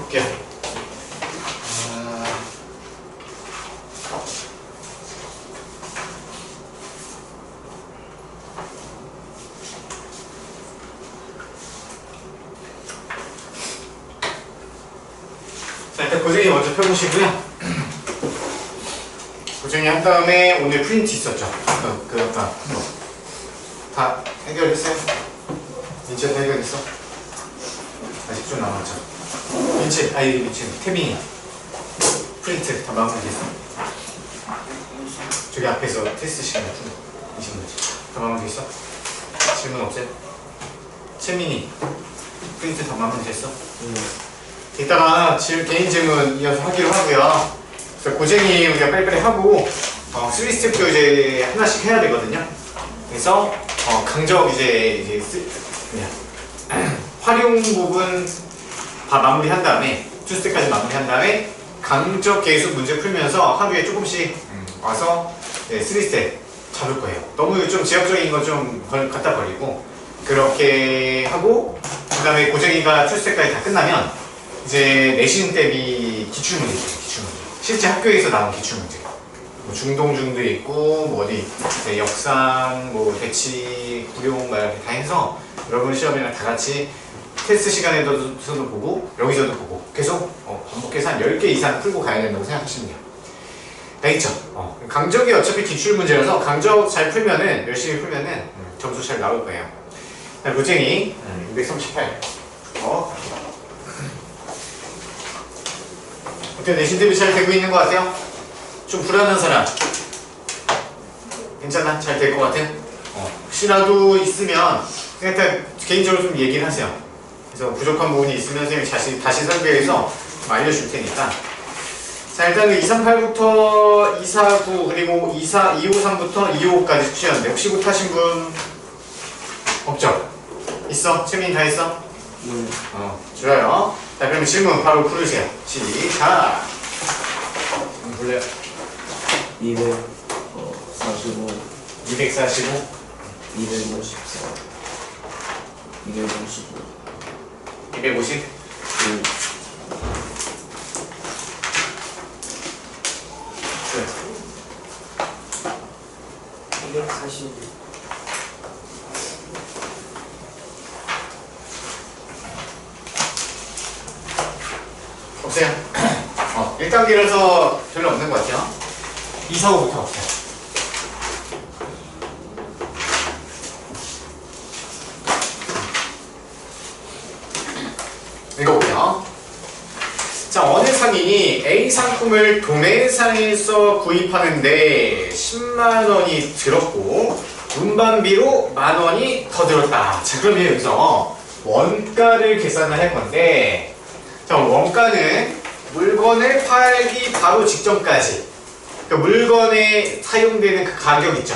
볼게요. 자, 일단 고쟁이 먼저 펴보시고요. 고쟁이 한 다음에 오늘 프린트 있었죠? 아까 다 해결했어요? 민채 다 해결했어? 아직 좀 남았죠? 민채, 태빈이 프린트 다 마무리됐어? 저기 앞에서 테스트 시간에 이신 거지? 다 마무리됐어? 질문 없어요? 채민이 프린트 다 마무리됐어? 이따가 개인 질문 이어서 하기로 하고요. 그래서 고쟁이 우리가 빨리빨리 하고 3스텝도 이제 하나씩 해야 되거든요. 그래서 강적 이제 활용 부분 다 마무리한 다음에 2스텝까지 마무리한 다음에 강적 계수 문제 풀면서 하루에 조금씩 와서 3스텝 잡을 거예요. 너무 좀 지역적인 거 좀 갖다 버리고 그렇게 하고 그 다음에 고쟁이가 2스텝까지 다 끝나면 이제 내신 대비 기출문제죠. 기출문제. 실제 학교에서 나온 기출문제. 뭐 중동중도 있고 뭐 어디 역상, 뭐 대치, 구룡 막 이렇게 다 해서 여러분 시험이랑 다 같이 테스트 시간에서도 보고 여기서도 보고 계속 반복해서 한 10개 이상 풀고 가야 된다고 생각하시면 돼요. 알겠죠? 강적이 어차피 기출문제라서 강적 잘 풀면은 열심히 풀면은 점수 잘 나올 거예요. 고쟁이 238. 어때요? 내신 대비 잘 되고 있는 것 같아요? 좀 불안한 사람 괜찮아? 잘 될 것 같아? 혹시라도 있으면 일단 개인적으로 좀 얘기를 하세요. 그래서 부족한 부분이 있으면 선생님이 다시 설계해서 좀 알려줄 테니까. 자, 일단 238부터 249 그리고 253부터 255까지 푸시였는데 혹시 못하신 분 없죠? 있어? 채민이 다 했어? 좋아요. 자, 그럼 질문 바로 풀으세요. 시작. 볼래요? 245 245 254 255 250 240 없어요? 1단계라서 별로 없는 것 같아요. 245부터 없어요. 읽어볼게요. 자, 어느 상인이 A 상품을 도매상에서 구입하는데 10만원이 들었고 운반비로 만원이 더 들었다. 자, 그러면 여기서 원가를 계산을 할 건데, 자, 원가는 물건을 팔기 바로 직전까지 그러니까 물건에 사용되는 그 가격 있죠?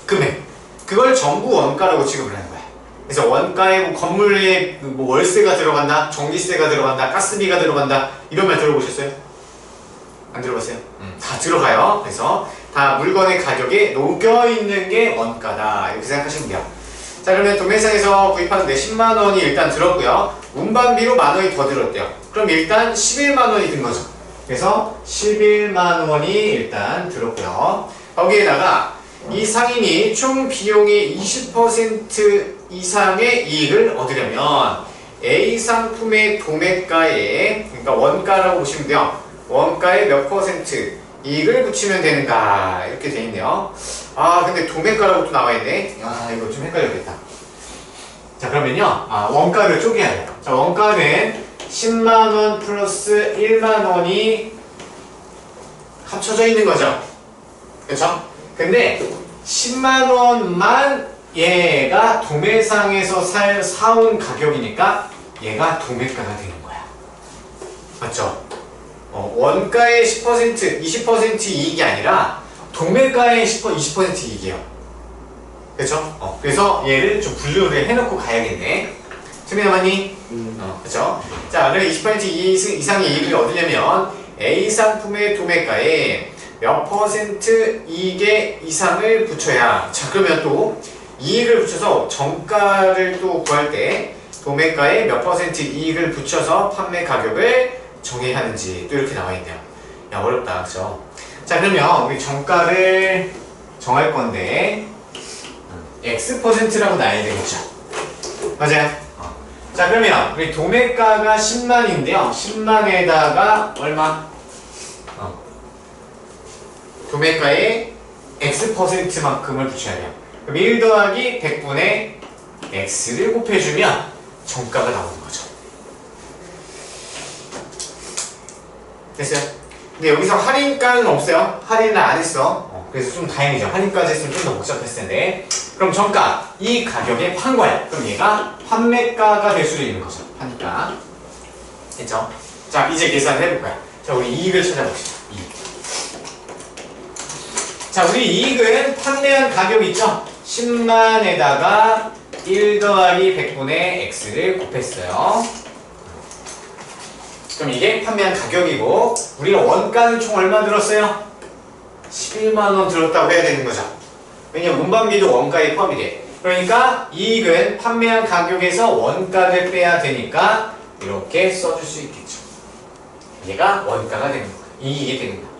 금액. 그걸 전부 원가라고 취급을 하는 거야. 그래서 원가에 뭐 건물에 뭐 월세가 들어간다, 전기세가 들어간다, 가스비가 들어간다 이런 말 들어보셨어요? 안 들어봤어요? 다 들어가요. 그래서 다 물건의 가격에 녹여있는 게 원가다 이렇게 생각하시면 돼요. 자, 그러면 도매상에서 구입하는데 10만원이 일단 들었고요. 운반비로 만원이 더 들었대요. 그럼 일단 11만원이 든 거죠. 그래서 11만원이 일단 들었고요. 거기에다가 이 상인이 총 비용의 20% 이상의 이익을 얻으려면 A 상품의 도매가에, 그러니까 원가라고 보시면 돼요. 원가에 몇 퍼센트 이익을 붙이면 되는가 이렇게 돼 있네요. 아, 근데 도매가라고 또 나와 있네. 아, 이거 좀 헷갈렸겠다. 자, 그러면요, 원가를 쪼개야 돼요. 자, 원가는 10만원 플러스 1만원이 합쳐져 있는 거죠. 그쵸? 근데 10만원만 얘가 도매상에서 사온 가격이니까 얘가 도매가가 되는 거야. 맞죠? 원가의 10%, 20% 이익이 아니라 도매가의 20% 이익이에요. 그쵸? 그래서 얘를 좀 분류를 해놓고 가야겠네. 채민아 맞니? 그쵸? 자, 그럼 20% 이상의 이익을 얻으려면 A 상품의 도매가에 몇 퍼센트 이익의 이상을 붙여야. 자, 그러면 또 이익을 붙여서 정가를 또 구할 때 도매가에 몇 퍼센트 이익을 붙여서 판매 가격을 정해야 하는지 또 이렇게 나와 있네요. 야, 어렵다, 그죠? 자, 그러면 우리 정가를 정할 건데 X%라고 놔야 되겠죠? 맞아요? 자, 그러면 우리 도매가가 10만인데요. 10만에다가 얼마? 도매가의 X%만큼을 붙여야 돼요. 그럼 1 더하기 100분의 X를 곱해주면 정가가 나오는 거죠. 됐어요? 근데 여기서 할인가는 없어요. 할인을 안 했어. 그래서 좀 다행이죠. 할인까지 했으면 좀 더 복잡했을 텐데. 그럼 정가, 이 가격에 판 거야. 그럼 얘가 판매가가 될 수도 있는 거죠. 판가. 됐죠? 자, 이제 계산을 해볼 거야. 자, 우리 이익을 찾아봅시다. 이익. 자, 우리 이익은 판매한 가격 있죠? 10만에다가 1 더하기 100분의 X를 곱했어요. 그럼 이게 판매한 가격이고, 우리가 원가는 총 얼마 들었어요? 11만원 들었다고 해야 되는 거죠. 왜냐면 운반비도 원가에 포함이 돼. 그러니까 이익은 판매한 가격에서 원가를 빼야 되니까 이렇게 써줄 수 있겠죠. 얘가 원가가 되는 거야. 이익이 되는 거야.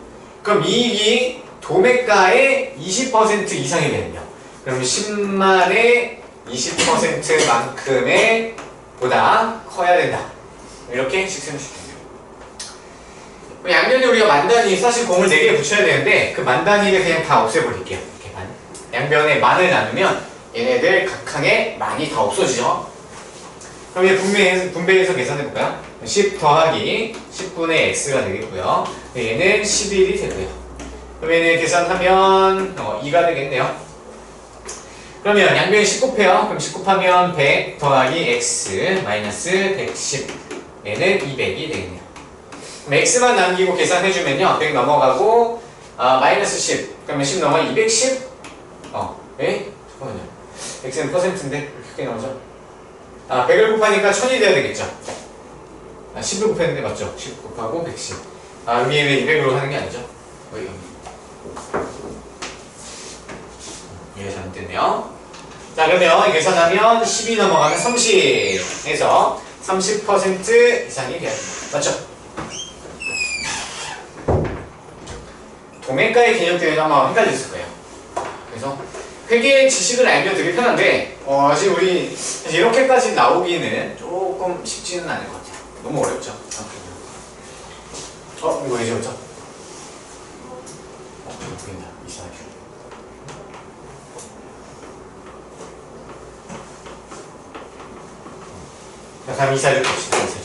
그럼 이익이 도매가의 20% 이상이 되면요. 그럼 10만의 20%만큼의 보다 커야 된다. 이렇게 식생시켜요. 양변에 우리가 만 단위, 사실 공을 4개 붙여야 되는데 그 만 단위를 그냥 다 없애버릴게요. 이렇게 양변에 만을 나누면 얘네들 각항에 만이 다 없어지죠. 그럼 이제 분배해서 계산해볼까요? 10 더하기 10분의 x가 되겠고요. 얘는 11이 되고요. 그럼 얘는 계산하면 2가 되겠네요. 그러면 양변에 10 곱해요. 그럼 10 곱하면 100 더하기 x 마이너스 110 얘는 200이 되겠네요. 그럼 x만 남기고 계산해주면요. 100 넘어가고 마이너스 10 그러면 10 넘어가 210 잠깐만요. x는 퍼센트인데 왜 크게 나오죠? 100을 곱하니까 1000이 돼야 되겠죠? 10을 곱했는데 맞죠? 10 곱하고 110 위에 왜 200으로 하는 게 아니죠? 여기 이게 잘못됐네요. 자, 그러면 계산하면 10이 넘어가면 30에서 30% 이상이 돼야 됩니다. 맞죠? 도매가의 개념 때문에 아마 헷갈렸을 거예요. 그래서 회계 지식을 알면 되게 편한데 지금 우리 이렇게까지 나오기는 조금 쉽지는 않을 것 같아요. 너무 어렵죠? 이거 왜 지웠죠? 보인다. 이상하게. 자, 다음 이사를 봅시다. 이사를.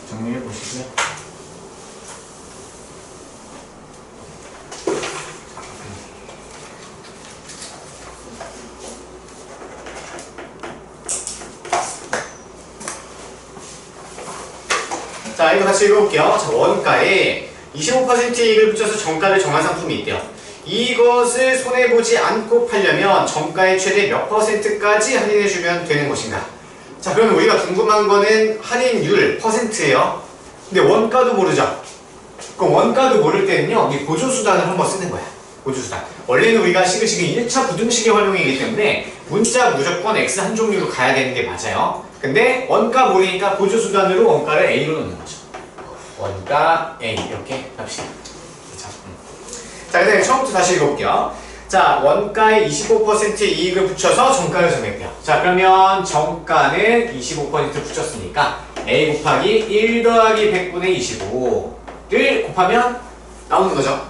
정리해 보시고요. 자, 이거 같이 읽어볼게요. 자, 원가에 25% 이익을 붙여서 정가를 정한 상품이 있대요. 이것을 손해보지 않고 팔려면 정가의 최대 몇 %까지 할인해주면 되는 것인가? 자, 그러면 우리가 궁금한 거는 할인율 %예요. 근데 원가도 모르죠? 그럼 원가도 모를 때는요, 이 보조수단을 한번 쓰는 거야. 보조수단. 원래는 우리가 시그식이 1차 부등식의 활용이기 때문에 문자 무조건 X 한 종류로 가야 되는 게 맞아요. 근데 원가 모르니까 보조수단으로 원가를 A로 넣는 거죠. 원가 A 이렇게 합시다. 그쵸? 자, 그 다음에 처음부터 다시 읽어볼게요. 자, 원가의 25% 이익을 붙여서 정가를 정할게요. 자, 그러면 정가는 25% 붙였으니까 A 곱하기 1 더하기 100분의 25를 곱하면 나오는 거죠.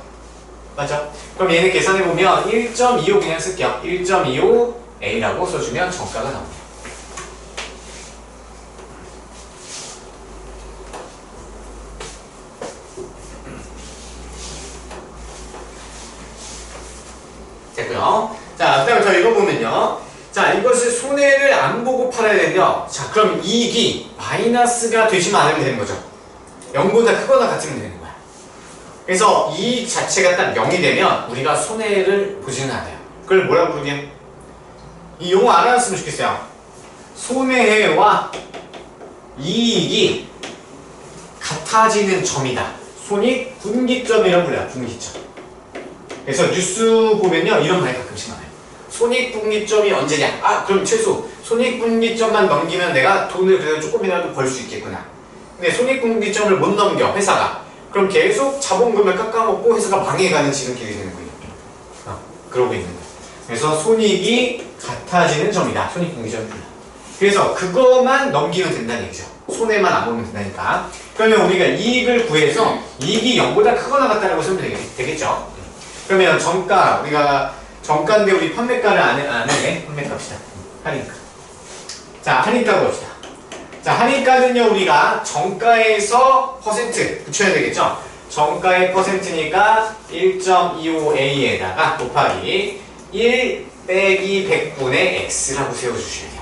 맞죠? 그럼 얘는 계산해보면 1.25 그냥 쓸게요. 1.25 A라고 써주면 정가가 나옵니다. 됐고요. 자, 그 다음에 더 읽어보면요. 자, 이것을 손해를 안 보고 팔아야 되는데요. 자, 그럼 이익이 마이너스가 되지만 않으면 되는 거죠. 0보다 크거나 같으면 되는 거야. 그래서 이익 자체가 딱 0이 되면 우리가 손해를 보지는 않아요. 그걸 뭐라고 부르게요? 이 용어 알아놨으면 좋겠어요. 손해와 이익이 같아지는 점이다. 손익 분기점이라고 불러요. 분기점. 그래서 뉴스 보면요, 이런 말이 가끔씩 나와요. 손익분기점이 언제냐? 그럼 최소 손익분기점만 넘기면 내가 돈을 그래도 조금이라도 벌 수 있겠구나. 근데 손익분기점을 못 넘겨 회사가. 그럼 계속 자본금을 깎아먹고 회사가 망해가는 지름길이 되는 거예요. 그러고 있는 거예요. 그래서 손익이 같아지는 점이다. 손익분기점이다. 그래서 그것만 넘기면 된다는 얘기죠. 손해만 안 보면 된다니까. 그러면 우리가 이익을 구해서 이익이 0보다 크거나 같다라고 쓰면 되겠죠. 그러면 정가, 우리가 정가인데 우리 판매가를 안 해. 판매값이다. 할인가. 자, 할인가 봅시다. 자, 할인가는요, 우리가 정가에서 퍼센트 붙여야 되겠죠? 정가의 퍼센트니까 1.25A에다가 곱하기 1 빼기 100분의 X라고 세워주셔야 돼요.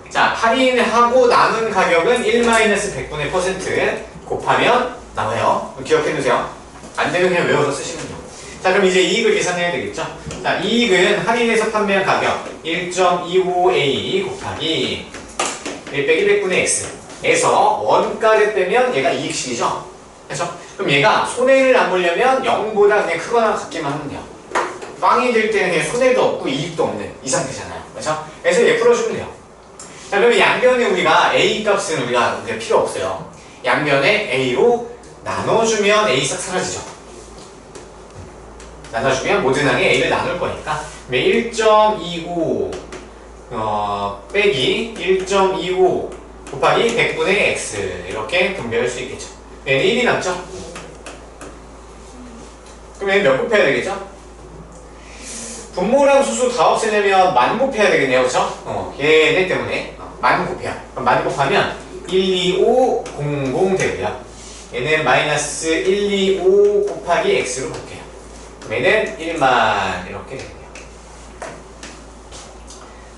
자, 할인하고 남은 가격은 1-100분의 퍼센트 곱하면 나와요. 기억해두세요. 안 되면 그냥 외워서 쓰시면 돼요. 자, 그럼 이제 이익을 계산해야 되겠죠? 자, 이익은 할인해서 판매한 가격 1.25A 곱하기 1 빼기 100분의 X 에서 원가를 빼면 얘가 이익식이죠? 그렇죠? 그럼 얘가 손해를 안 보려면 0보다 그냥 크거나 같기만 하면 돼요. 빵이 될 때는 그냥 손해도 없고 이익도 없는 이 상태잖아요. 그렇죠? 그래서 얘 풀어주면 돼요. 자, 그러면 양변에 우리가 A 값은 우리가 필요 없어요. 양변에 A로 나눠주면 A 싹 사라지죠. 나눠주면 모든 항에 A를 나눌 거니까 1.25 빼기 1.25 곱하기 100분의 X 이렇게 분배할 수 있겠죠. 얘는 1이 남죠? 그럼 얘는 몇 곱해야 되겠죠? 분모랑 수수 다 없애려면 만 곱해야 되겠네요. 그쵸? 얘네 때문에 만 곱해요. 그럼 만 곱하면 12500 되고요. 얘는 마이너스 125 곱하기 X로 볼게요. 그럼 얘는 1만 이렇게 되네요.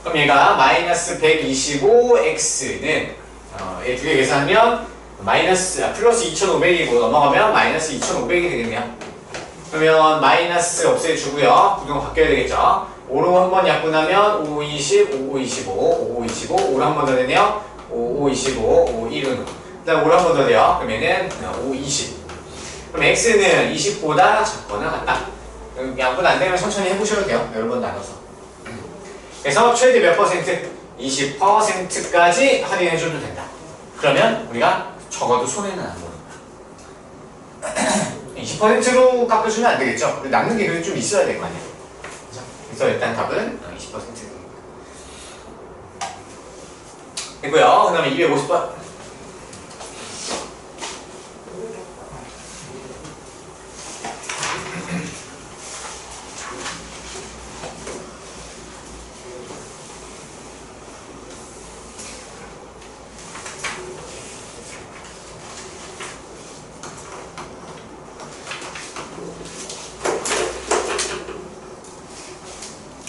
그럼 얘가 마이너스 125X는 얘 두 개 계산하면 플러스 2500이고 넘어가면 마이너스 2500이 되겠네요. 그러면 마이너스 없애주고요. 부등호 바뀌어야 되겠죠. 5로 한번 약분하면 5, 20, 5, 25, 5, 25, 5로 한 번 더 되네요. 5, 25, 5, 1은 그 다음 5로 한 번 더 돼요. 그럼 얘는 5, 20. 그럼 X는 20보다 작거나 같다. 양분 안 되면 천천히 해보셔도 돼요. 여러 번 나눠서. 그래서 최대 몇 퍼센트? 20%까지 할인해줘도 된다. 그러면 우리가 적어도 손해는 안 보는 거야. 20%로 깎아주면 안 되겠죠? 남는 게 그래도 좀 있어야 될 거 아니야. 그래서 일단 답은 20%입니다. 됐고요. 그 다음에 250번.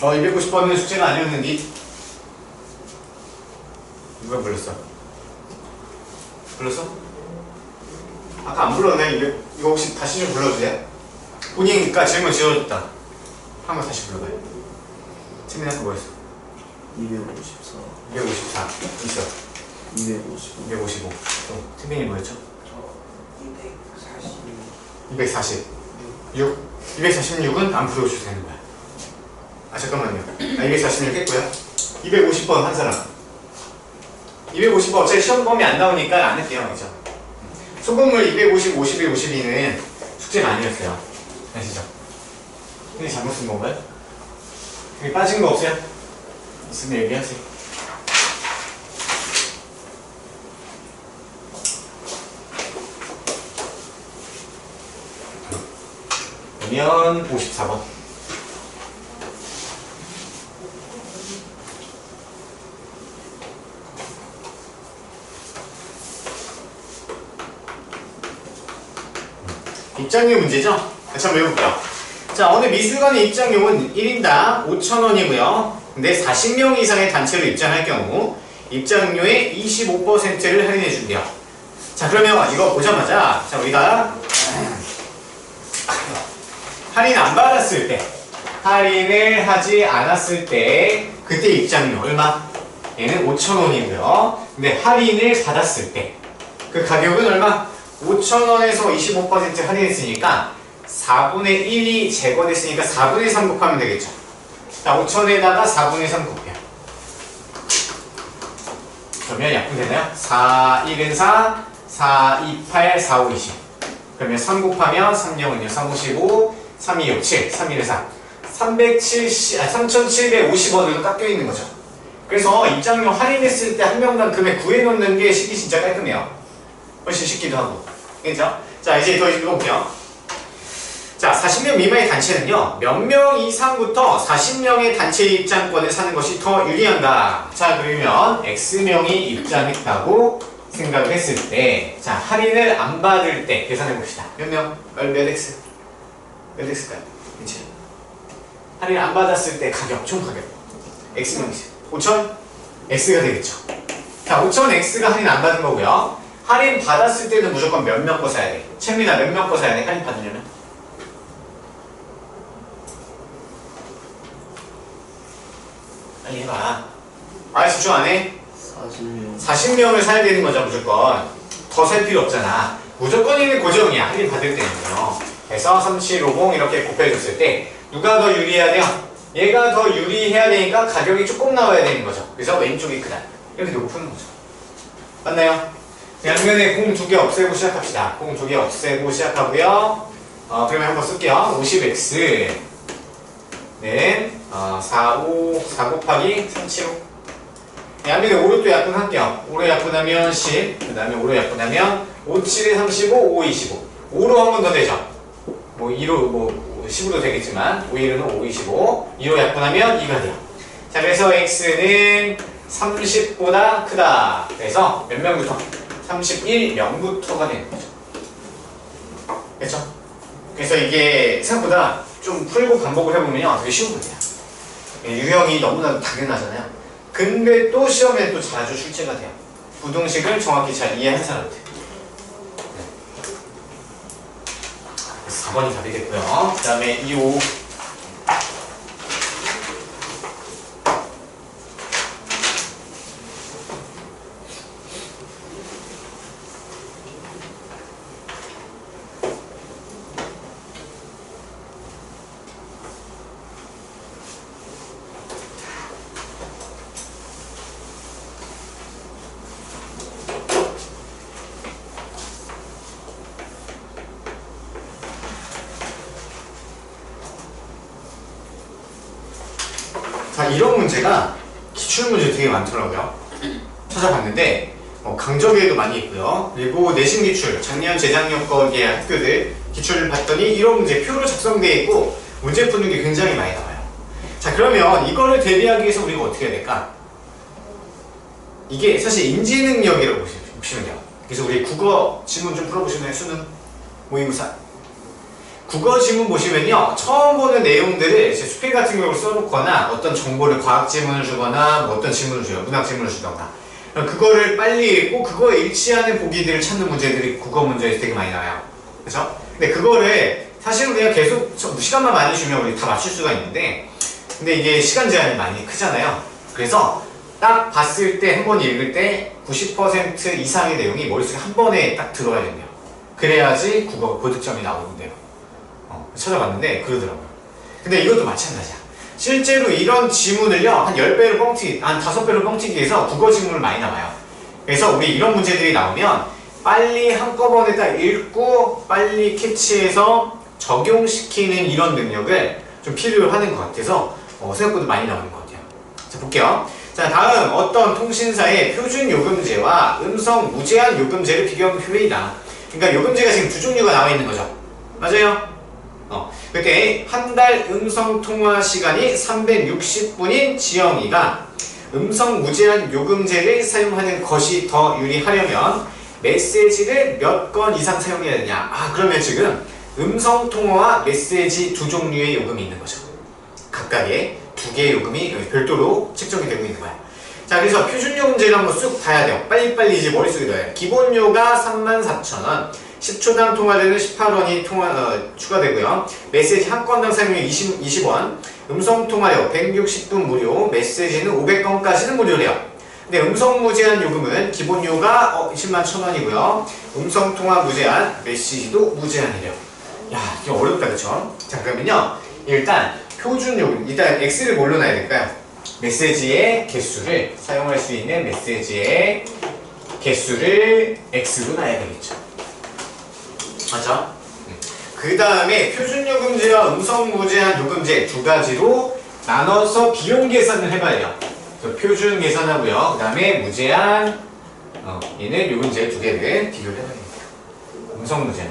어, 250번은 숙제가 아니었는데 누가 불렀어? 불렀어? 아까 안 불렀네. 이거 혹시 다시 좀 불러주세요. 본인과 질문 지어줬다. 한번 다시 불러봐요. 채민이 아까 뭐였어? 254 254 있어. 255 255 또 채민이 뭐였죠? 240 240 246은 안 풀어주셔도 되는 거야. 아 잠깐만요. 246 했고요. 250번 한 사람. 250번 어차피 시험 범위 안 나오니까 안 할게요. 그죠? 소금물 250, 51, 52는 숙제가 아니었어요. 아시죠? 근데 잘못 쓴 건가요? 여기 빠진 거 없어요? 있으면 얘기하세요. 그러면 54번. 입장료 문제죠? 다시 한번 해볼게요. 자, 어느 미술관의 입장료는 1인당 5,000원이고요. 근데 40명 이상의 단체로 입장할 경우 입장료의 25%를 할인해 준대요. 자, 그러면 이거 보자마자 자, 우리가 할인 안 받았을 때, 할인을 하지 않았을 때 그때 입장료 얼마? 얘는 5,000원이고요. 근데 할인을 받았을 때 그 가격은 얼마? 5,000원에서 25% 할인했으니까 4분의 1이 제거됐으니까 4분의 3 곱하면 되겠죠. 자, 5,000에다가 4분의 3 곱해요. 그러면 약분 되나요? 4, 1은 4, 4, 2, 8, 4, 5, 20. 그러면 3 곱하면 3, 0은요, 3, 5, 15, 3, 2, 6, 7, 3, 1은 4. 3,750원으로 깎여 있는 거죠. 그래서 입장료 할인했을 때 한 명당 금액 구해놓는 게 쉽기 진짜 깔끔해요. 훨씬 쉽기도 하고. 그렇죠? 자, 이제 더 읽어볼게요. 자, 40명 미만의 단체는요, 몇 명 이상부터 40명의 단체 입장권을 사는 것이 더 유리한다. 자, 그러면 X명이 입장했다고 생각을 했을 때, 자, 할인을 안 받을 때 계산해 봅시다. 몇 명? 몇 X? 몇 X일까요? 그치? 할인 안 받았을 때 가격, 총 가격. X명이죠. 5,000? X가 되겠죠. 자, 5,000X가 할인 안 받은 거고요. 할인 받았을 때는 무조건 몇 명 거 사야 돼. 채민아, 몇 명 거 사야 돼? 할인 받으려면? 빨리 해봐. 아, 집중 안 해? 40명. 40명을 사야 되는 거죠, 무조건. 더 살 필요 없잖아. 무조건이는 고정이야, 할인 받을 때는요. 그래서 3750 이렇게 곱해줬을 때 누가 더 유리해야 돼요? 얘가 더 유리해야 되니까 가격이 조금 나와야 되는 거죠. 그래서 왼쪽이 크다. 이렇게 놓고 푸는 거죠. 맞나요? 양면에 공 2개 없애고 시작합시다. 공 2개 없애고 시작하고요. 그러면 한번 쓸게요. 50x 는 4 곱하기 375. 양면에 5로 또 약분할게요. 5로 약분하면 10, 그 다음에 5로 약분하면 5, 7에 35, 5, 25. 5로 한 번 더 되죠. 뭐 2로 10으로 되겠지만 5, 1은 5, 25. 2로 약분하면 2가 돼요. 자, 그래서 x는 30보다 크다. 그래서 몇 명부터? 31명부터가 되는 거죠. 그렇죠? 그래서 이게 생각보다 좀 풀고 반복을 해보면요, 되게 쉬운 거예요. 유형이 너무나 당연하잖아요. 근데 또 시험에 또 자주 출제가 돼요. 부등식을 정확히 잘 이해한 사람들. 4번이 답이 됐고요. 그 다음에 2, 5. 자, 이런 문제가 기출문제 되게 많더라고요. 찾아봤는데 강적에도 많이 있고요. 그리고 내신 기출, 작년, 재작년 거의 학교들 기출을 봤더니 이런 문제 표로 작성되어 있고 문제 푸는 게 굉장히 많이 나와요. 자, 그러면 이거를 대비하기 위해서 우리가 어떻게 해야 될까? 이게 사실 인지능력이라고 보시면 돼요. 그래서 우리 국어 지문 좀 풀어보시나요? 수능 모의고사. 국어 지문 보시면요, 처음 보는 내용들을 제 수필 같은 경우를 써놓거나 어떤 정보를 과학 지문을 주거나 뭐 어떤 지문을 줘요. 문학 지문을 주던가. 그거를 빨리 읽고 그거에 일치하는 보기들을 찾는 문제들이 국어 문제에서 되게 많이 나와요. 그렇죠? 근데 그거를 사실 우리가 계속 시간만 많이 주면 우리 다 맞출 수가 있는데, 근데 이게 시간 제한이 많이 크잖아요. 그래서 딱 봤을 때 한 번 읽을 때 90% 이상의 내용이 머릿속에 한 번에 딱 들어야 된대요. 그래야지 국어 고득점이 나오는데요. 찾아봤는데 그러더라고요. 근데 이것도 마찬가지야. 실제로 이런 지문을요, 한 10배로 뻥튀기, 한 5배로 뻥튀기 해서 국어 지문을 많이 나와요. 그래서 우리 이런 문제들이 나오면 빨리 한꺼번에 딱 읽고 빨리 캐치해서 적용시키는 이런 능력을 좀 필요로 하는 것 같아서 생각보다 많이 나오는 것 같아요. 자, 볼게요. 자, 다음 어떤 통신사의 표준 요금제와 음성 무제한 요금제를 비교한 표이다. 그러니까 요금제가 지금 두 종류가 나와 있는 거죠. 맞아요? 그때 한 달 음성 통화 시간이 360분인 지영이가 음성 무제한 요금제를 사용하는 것이 더 유리하려면 메시지를 몇 건 이상 사용해야 되냐? 그러면 지금 음성 통화와 메시지 두 종류의 요금이 있는 거죠. 각각의 두 개의 요금이 별도로 책정이 되고 있는 거야. 자, 그래서 표준 요금제를 한번 쑥 봐야 돼요. 빨리빨리 이제 머릿속에 넣어요. 기본료가 34,000원. 10초당 통화료는 18원이 추가되고요. 메시지 한 건당 사용료 20원, 음성 통화료 160분 무료, 메시지는 500건까지는 무료래요. 근데 음성 무제한 요금은 기본료가 201,000원이고요. 음성 통화 무제한, 메시지도 무제한이래요. 야, 이게 어렵다, 그쵸? 자, 그러면요, 일단 표준 요금, 일단 X를 뭘로 놔야 될까요? 메시지의 개수를 사용할 수 있는 메시지의 개수를 x로 놔야 되겠죠. 맞죠? 그 다음에 표준요금제와 음성무제한 요금제 두 가지로 나눠서 비용 계산을 해봐야 돼요. 표준 계산하고요. 그 다음에 무제한 얘는 요금제 두 개를 비교를 해봐야 됩니다. 음성무제한.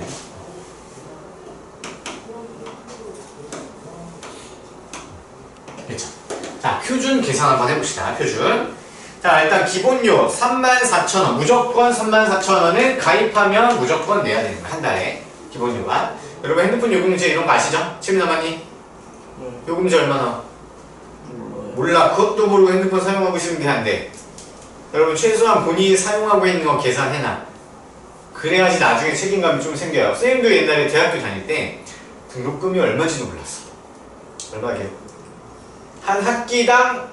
그렇죠. 자, 표준 계산 한번 해봅시다. 표준. 자, 일단 기본료 34,000원. 무조건 34,000원은 가입하면 무조건 내야 되는 거야. 한 달에. 기본료가. 여러분 핸드폰 요금제 이런 거 아시죠? 최민아마님? 요금제 얼마나? 몰라. 그것도 모르고 핸드폰 사용하고 있으면 돼, 안 돼? 여러분 최소한 본인이 사용하고 있는 거 계산해놔. 그래야지 나중에 책임감이 좀 생겨요. 선생님도 옛날에 대학교 다닐 때 등록금이 얼마인지도 몰랐어. 얼마게요? 한 학기당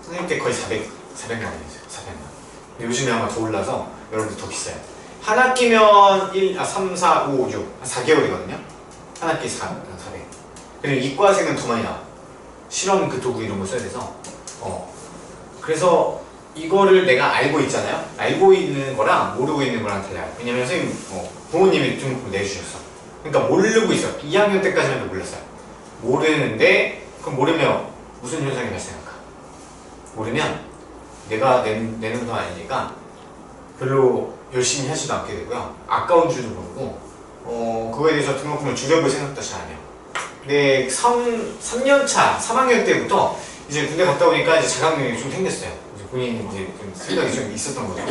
선생님 때 거의 400만 원이죠. 400만. 요즘에 아마 더 올라서 여러분들 더 비싸요. 한 학기면 3, 4, 5, 6, 4개월이거든요. 한 학기 400. 그리고 이과생은 더 많이 나와. 실험 그 도구 이런 거 써야 돼서. 그래서 이거를 내가 알고 있잖아요. 알고 있는 거랑 모르고 있는 거랑 달라요. 왜냐면 선생님 부모님이 등록금 내주셨어. 그러니까 모르고 있어. 2학년 때까지만 몰랐어요. 모르는데 그럼 모르면 무슨 현상이 발생할까? 모르면 내가 내는 돈 아니니까 별로 열심히 하지도 않게 되고요. 아까운 줄도 모르고 그거에 대해서 등록금을 줄여볼 생각도 잘 안 해요. 근데 3년차 3학년 때부터 이제 군대 갔다 오니까 이제 자각력이 좀 생겼어요. 이제 본인이 이제 좀 생각이 좀 있었던 거죠.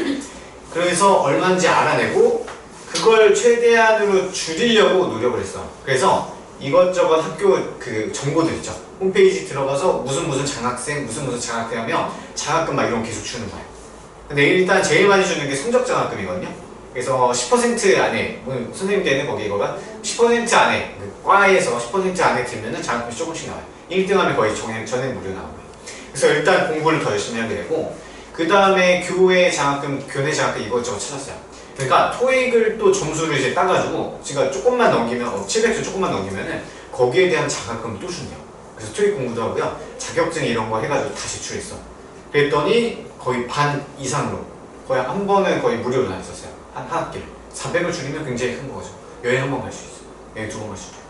그래서 얼마인지 알아내고 그걸 최대한으로 줄이려고 노력을 했어. 그래서 이것저것 학교 그 정보들 있죠. 홈페이지 들어가서 무슨 장학생 무슨 장학회 하면 장학금 막 이런 거 계속 주는 거예요. 근데 일단 제일 많이 주는 게 성적 장학금이거든요. 그래서 10% 안에 선생님 때는 거기 이거가 10% 안에 그 과에서 10% 안에 들면은 장학금이 조금씩 나와요. 1등 하면 거의 전액 무료 나오고요. 그래서 일단 공부를 더 열심히 하게 되고 그 다음에 교내 장학금 이것저것 찾았어요. 그러니까 토익을 또 점수를 이제 따가지고 제가 조금만 넘기면 700점 조금만 넘기면은 거기에 대한 장학금 또 준대요. 그래서 토익 공부도 하고요. 자격증 이런 거 해가지고 다 제출했어. 그랬더니 거의 반 이상으로 거의 한 번은 거의 무료로 다녔었어요. 한 학기를 400을 줄이면 굉장히 큰 거죠. 여행 한 번 갈 수 있어. 여행 2번 갈 수 있고.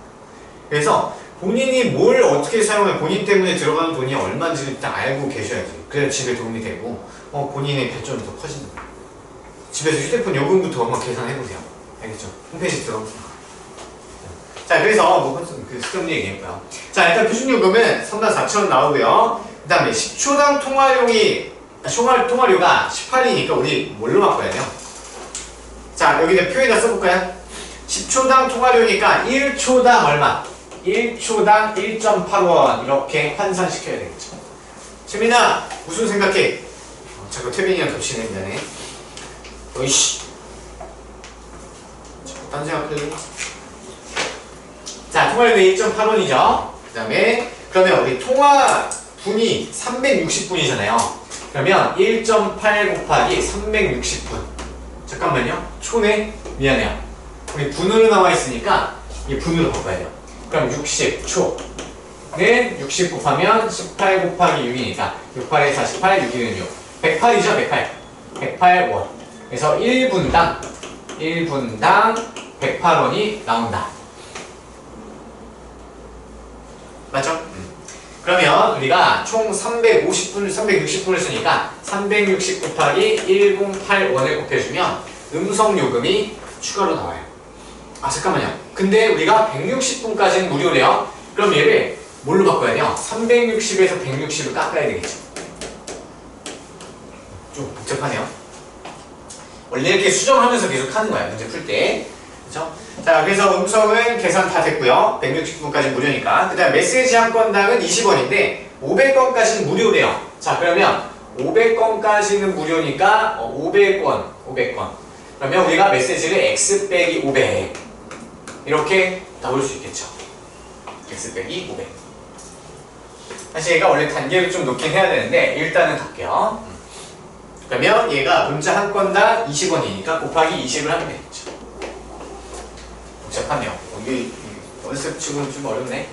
그래서 본인이 뭘 어떻게 사용해 본인 때문에 들어가는 돈이 얼마인지를 일단 알고 계셔야지. 그래야 집에 도움이 되고 본인의 발전이 더 커지는 거예요. 집에서 휴대폰 요금부터 한번 계산해보세요. 알겠죠? 홈페이지 들어가세요. 자, 그래서 그 수정리 얘기했고요. 자, 일단 표준요금은 34,000원 나오고요. 그 다음에 10초당 통화료가 18이니까 우리 뭘로 바꿔야 돼요? 자, 여기다 표에다 써볼까요? 10초당 통화료니까 1초당 얼마? 1초당 1.8원 이렇게 환산시켜야 되겠죠. 최민아, 무슨 생각해? 자꾸 태빈이랑 겹치네, 미안해. 어이씨. 딴 생각해. 자, 통화료는 1.8원이죠. 그 다음에, 그러면 우리 통화분이 360분이잖아요. 그러면 1.8 곱하기 360분. 잠깐만요. 초네? 미안해요. 우리 분으로 나와 있으니까 이 분으로 바꿔야 돼요. 그럼 60초는 60 곱하면 18 곱하기 6이니까 68에 48, 6이는 6. 108이죠, 108. 108원. 그래서 1분당 108원이 나온다. 맞죠? 그러면 우리가 총 360분을 쓰니까 360 곱하기 108원을 곱해주면 음성요금이 추가로 나와요. 아, 잠깐만요. 근데 우리가 160분까지는 무료래요. 그럼 얘를 뭘로 바꿔야 돼요? 360에서 160을 깎아야 되겠죠. 좀 복잡하네요. 원래 이렇게 수정하면서 계속 하는 거야, 문제 풀 때. 그렇죠? 자, 그래서 음성은 계산 다 됐고요. 160분까지 무료니까. 그 다음 메시지 한 건당은 20원인데 500건까지는 무료래요. 자, 그러면 500건까지는 무료니까 500원. 그러면 우리가 메시지를 x 빼기 500 이렇게 나올 수 있겠죠. x 빼기 500. 사실 얘가 원래 단계를 좀 높긴 해야 되는데 일단은 갈게요. 그러면 얘가 문자 한 건당 20원이니까 곱하기 20을 하면 되겠죠. 복잡하네요. 이게 연습 치고는 좀 어렵네.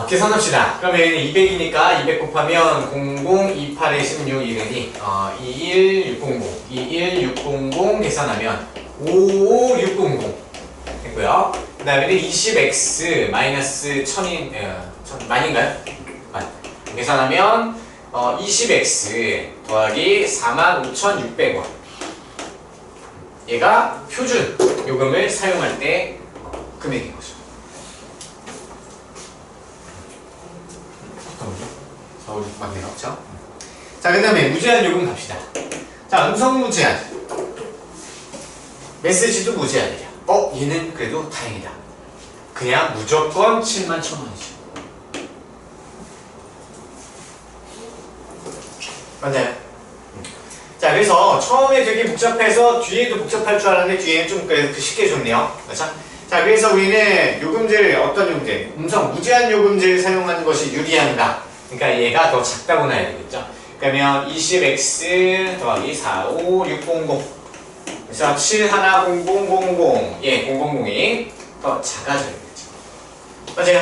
계산합시다. 그러면 200이니까 200 곱하면 00, 28에 16 이르니 21600, 21600 계산하면 55600 됐고요. 그 다음에는 20x 마이너스 1000인, 만인가요? 만. 계산하면 20x 더하기 45,600원. 얘가 표준 요금을 사용할 때 금액인 거죠. 맞네요. 그렇죠? 자, 그 다음에 무제한 요금 갑시다. 자, 음성 무제한. 메시지도 무제한이야. 얘는 그래도 다행이다. 그냥 무조건 71,000원이죠. 맞아요. 자, 그래서 처음에 되게 복잡해서 뒤에도 복잡할 줄 알았는데 뒤에는 좀 쉽게 줬네요. 그렇죠? 자, 그래서 우리는 요금제를 어떤 요금제? 음성 무제한 요금제를 사용하는 것이 유리한가? 그러니까 얘가 더 작다고 나야 되겠죠? 그러면 20x 더하기 45600 그래서 710000 000이 더 작아져야겠죠. 맞아요?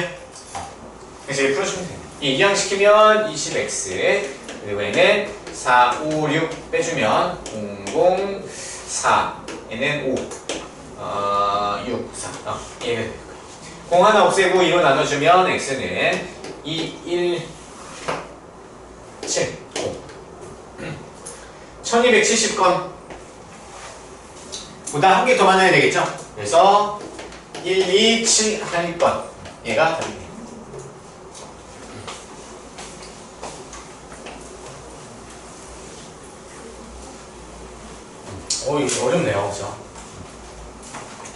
그래서 이렇게 풀어주면 돼요. 이항시키면 20x 그리고 얘는 456 빼주면 004 얘는 5 6 4 얘가 될 거예요. 0 하나 없애고 2로 나눠주면 x는 2 1 7 5 1270건 보다 한 개 더 많아야 되겠죠? 그래서 1, 2, 7 1건 얘가 답이네요. 이거 어렵네요. 그죠?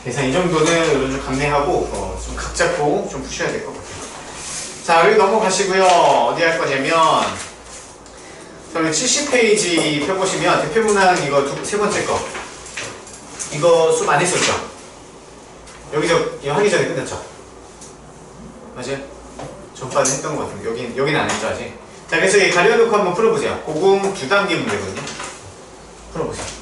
그래서 이 정도는 좀 감내하고 좀 각 잡고 좀 푸셔야 될 것 같아요. 자, 여기 넘어가시고요. 어디 할 거냐면 저는 70페이지 펴보시면 대표문항 이거 세 번째 거 이거 수업 안 했었죠? 이거 하기 전에 끝났죠? 맞아요? 전반에 했던 것 같은데 여기는 안 했죠 아직? 자, 그래서 이 가려놓고 한번 풀어보세요. 고금 두 단계 문제거든요. 풀어보세요.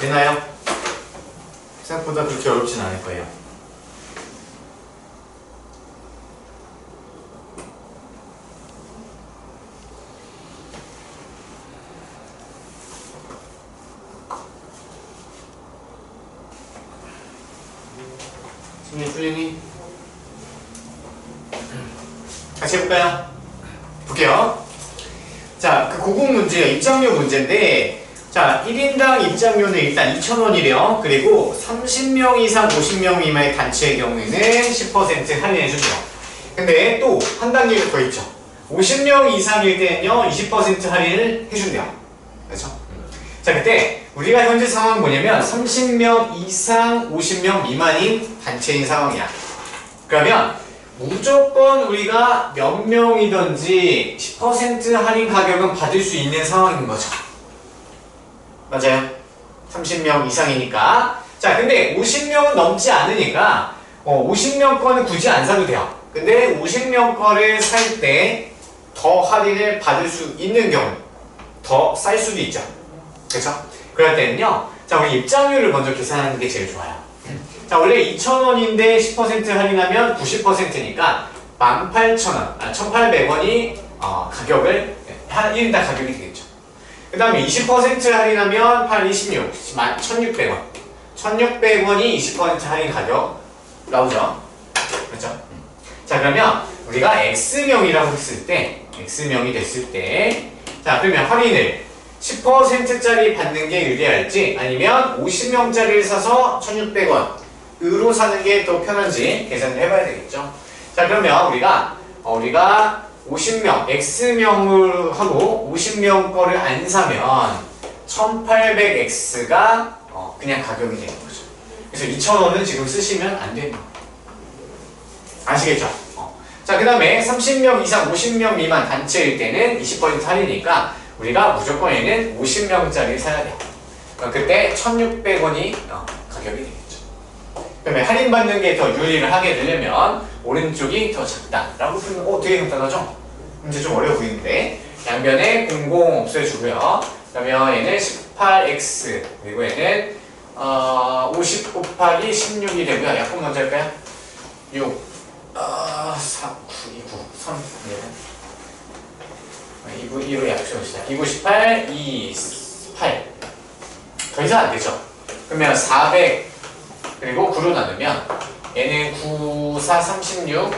되나요? 생각보다 그렇게 어렵진 않을 거예요. 풀리니? 같이 해볼까요? 볼게요. 자, 그 고급 문제예요. 입장료 문제인데, 자, 1인당 입장료는 일단 2,000원이래요. 그리고 30명 이상 50명 미만의 단체의 경우에는 10% 할인해준대요. 근데 또 한 단계가 더 있죠. 50명 이상일 때는요, 20% 할인을 해준대요. 그렇죠? 자, 그때 우리가 현재 상황은 뭐냐면 30명 이상 50명 미만인 단체인 상황이야. 그러면 무조건 우리가 몇 명이든지 10% 할인 가격은 받을 수 있는 상황인 거죠. 맞아요. 30명 이상이니까. 자, 근데 50명은 넘지 않으니까 50명 거는 굳이 안 사도 돼요. 근데 50명 거를 살 때 더 할인을 받을 수 있는 경우 더 쌀 수도 있죠. 그렇죠? 그럴 때는요. 자, 우리 입장료를 먼저 계산하는 게 제일 좋아요. 자, 원래 2,000원인데 10% 할인하면 90%니까 18,000원, 1,800원이 가격을 1인당 가격이 되겠죠. 그 다음에 20% 할인하면 8, 26, 1,600원. 1,600원이 20% 할인 가격 나오죠. 그렇죠? 자, 그러면 우리가 X명이라고 했을 때, X명이 됐을 때, 자, 그러면 할인을 10%짜리 받는 게 유리할지 아니면 50명짜리를 사서 1,600원으로 사는 게 더 편한지 계산을 해봐야 되겠죠. 자, 그러면 우리가 50명, X명을 하고 50명 거를 안 사면 1800X가 그냥 가격이 되는 거죠. 그래서 2,000원은 지금 쓰시면 안 되는 거예요. 아시겠죠? 자, 그 다음에 30명 이상 50명 미만 단체일 때는 20% 할인이니까 우리가 무조건 얘는 50명짜리 사야 돼요. 그때 1,600원이 가격이 되겠죠. 그러면 할인받는 게 더 유리를 하게 되려면 오른쪽이 더 작다라고 쓰면 되게 간단하죠? 문제 좀 어려워 보이는데 양변에 00 없애주고요. 그러면 얘는 18x 그리고 얘는 50 곱하기 16이 되고요. 약분 먼저 할까요? 6 4, 9, 2, 9, 3, 4 2로 약분합시다. 2, 9, 18, 2, 8 더 이상 안 되죠? 그러면 400 그리고 9로 나누면 얘는 9, 4, 36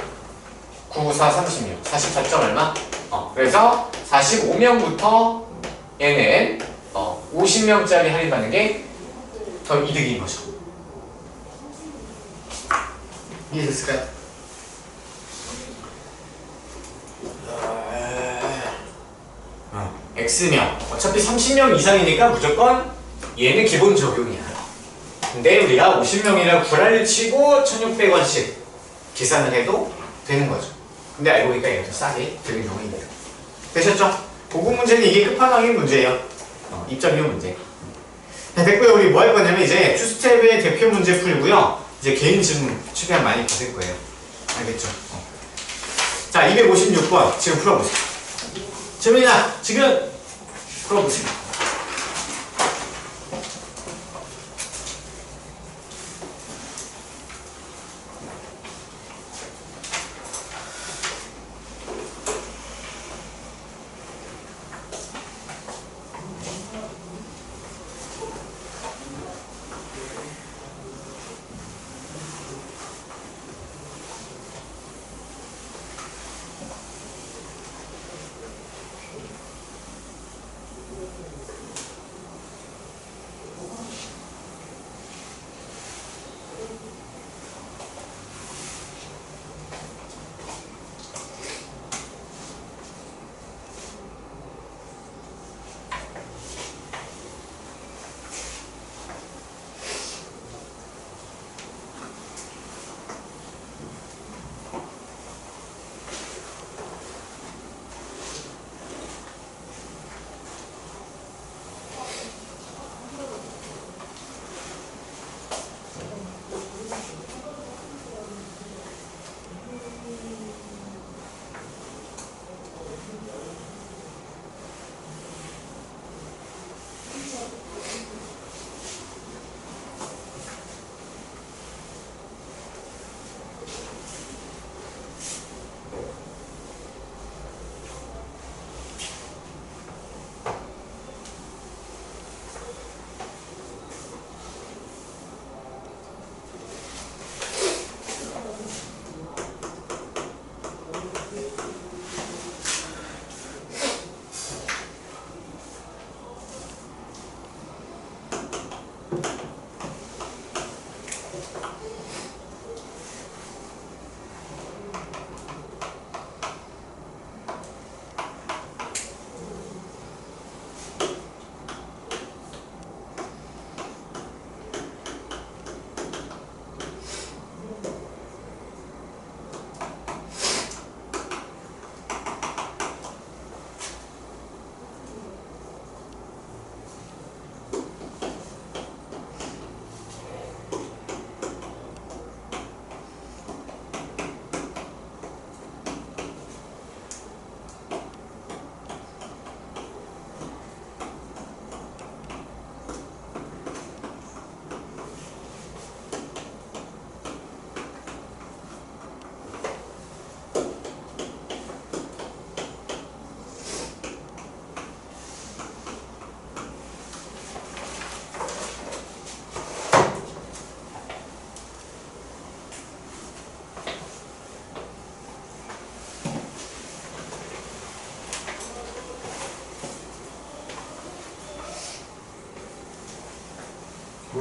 9, 4, 36 44점 얼마? 그래서 45명부터 얘는 50명짜리 할인받는 게 더 이득인 거죠. 이해됐을까요? X명 어차피 30명 이상이니까 무조건 얘는 기본 적용이야. 근데 우리가 50명이라 구라를 치고 1,600원씩 계산을 해도 되는 거죠. 근데 알고 보니까 얘가 더 싸게 되는 경우가 있네요. 되셨죠? 고급 문제는 이게 끝판왕인 문제예요. 입장료 문제. 네, 됐고요. 우리 뭐 할 거냐면 이제 투스텝의 대표 문제 풀고요. 이제 개인 질문 최대한 많이 받을 거예요. 알겠죠? 자, 256번 지금 풀어보세요. 재민아, 지금 풀어보세요.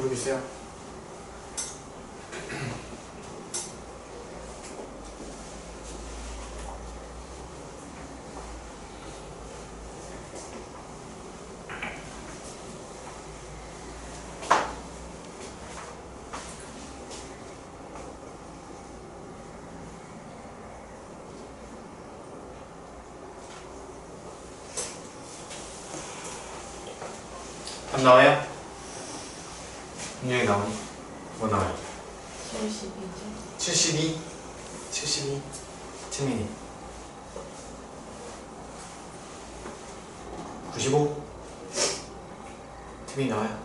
모르겠어요. 답 나와요? 분명히 나오니? 뭐 나와요? 72죠. 72? 72? 채민이 95? 채민이 나와요?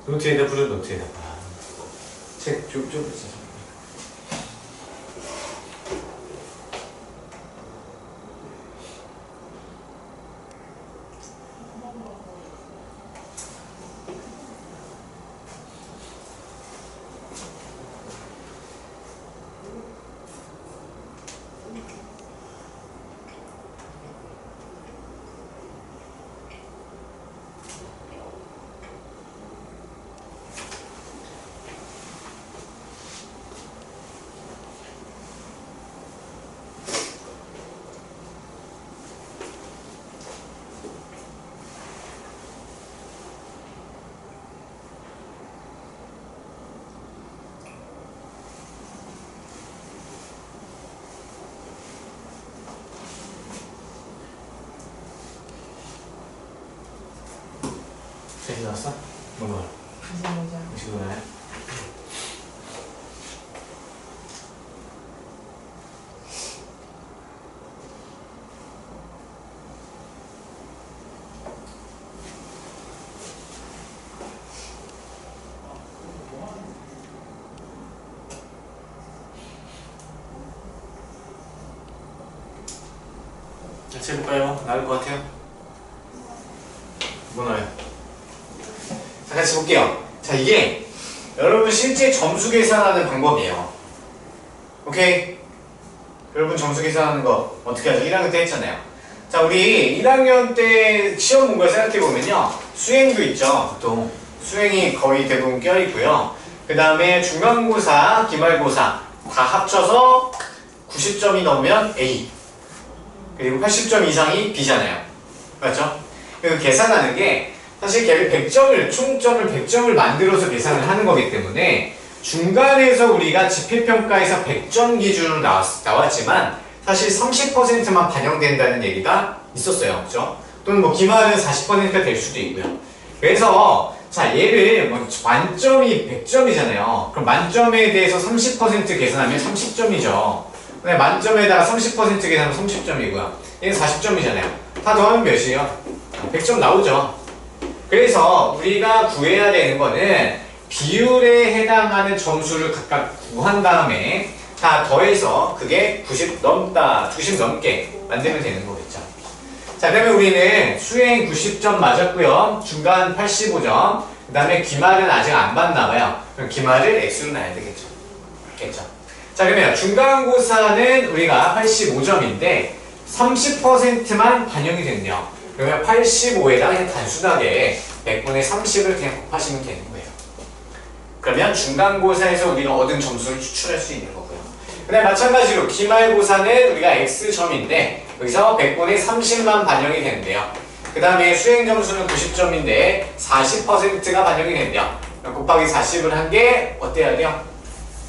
노트에다 불러 노트에다 책 좀 있어. 셋이 나왔어? 뭐 나와? 95죠. 25 나와요? 같이 해볼까요? 나을 것 같아요? 뭐 나와요? 자, 같이 볼게요. 자, 이게 여러분 실제 점수 계산하는 방법이에요. 오케이? 여러분 점수 계산하는 거 어떻게 하죠? 1학년 때 했잖아요. 자, 우리 1학년 때 시험 본 걸 생각해보면요. 수행도 있죠. 보통 수행이 거의 대부분 껴있고요. 그 다음에 중간고사, 기말고사 다 합쳐서 90점이 넘으면 A, 그리고 80점 이상이 B잖아요. 맞죠? 그래서 계산하는 게 사실 걔를 100점을, 총점을 100점을 만들어서 계산을 하는 거기 때문에 중간에서 우리가 지필평가에서 100점 기준으로 나왔지만 사실 30%만 반영된다는 얘기가 있었어요. 그죠? 또는 뭐 기말은 40%가 될 수도 있고요. 그래서 자, 얘를 뭐 만점이 100점이잖아요. 그럼 만점에 대해서 30% 계산하면 30점이죠. 근데 만점에다가 30% 계산하면 30점이고요. 얘는 40점이잖아요. 다 더하면 몇이에요? 100점 나오죠. 그래서 우리가 구해야 되는 거는 비율에 해당하는 점수를 각각 구한 다음에 다 더해서 그게 90 넘게 만들면 되는 거겠죠. 자, 그러면 우리는 수행 90점 맞았고요. 중간 85점. 그 다음에 기말은 아직 안 봤나 봐요. 그럼 기말을 X로 놔야 되겠죠. 겠죠. 자, 그러면 중간고사는 우리가 85점인데 30%만 반영이 됐네요. 그러면 85에다 그냥 단순하게 100분의 30을 그냥 곱하시면 되는 거예요. 그러면 중간고사에서 우리가 얻은 점수를 추출할 수 있는 거고요. 그 다음에 마찬가지로 기말고사는 우리가 X점인데 여기서 100분의 30만 반영이 되는데요. 그 다음에 수행점수는 90점인데 40%가 반영이 된대요. 곱하기 40을 한 게 어때야 돼요?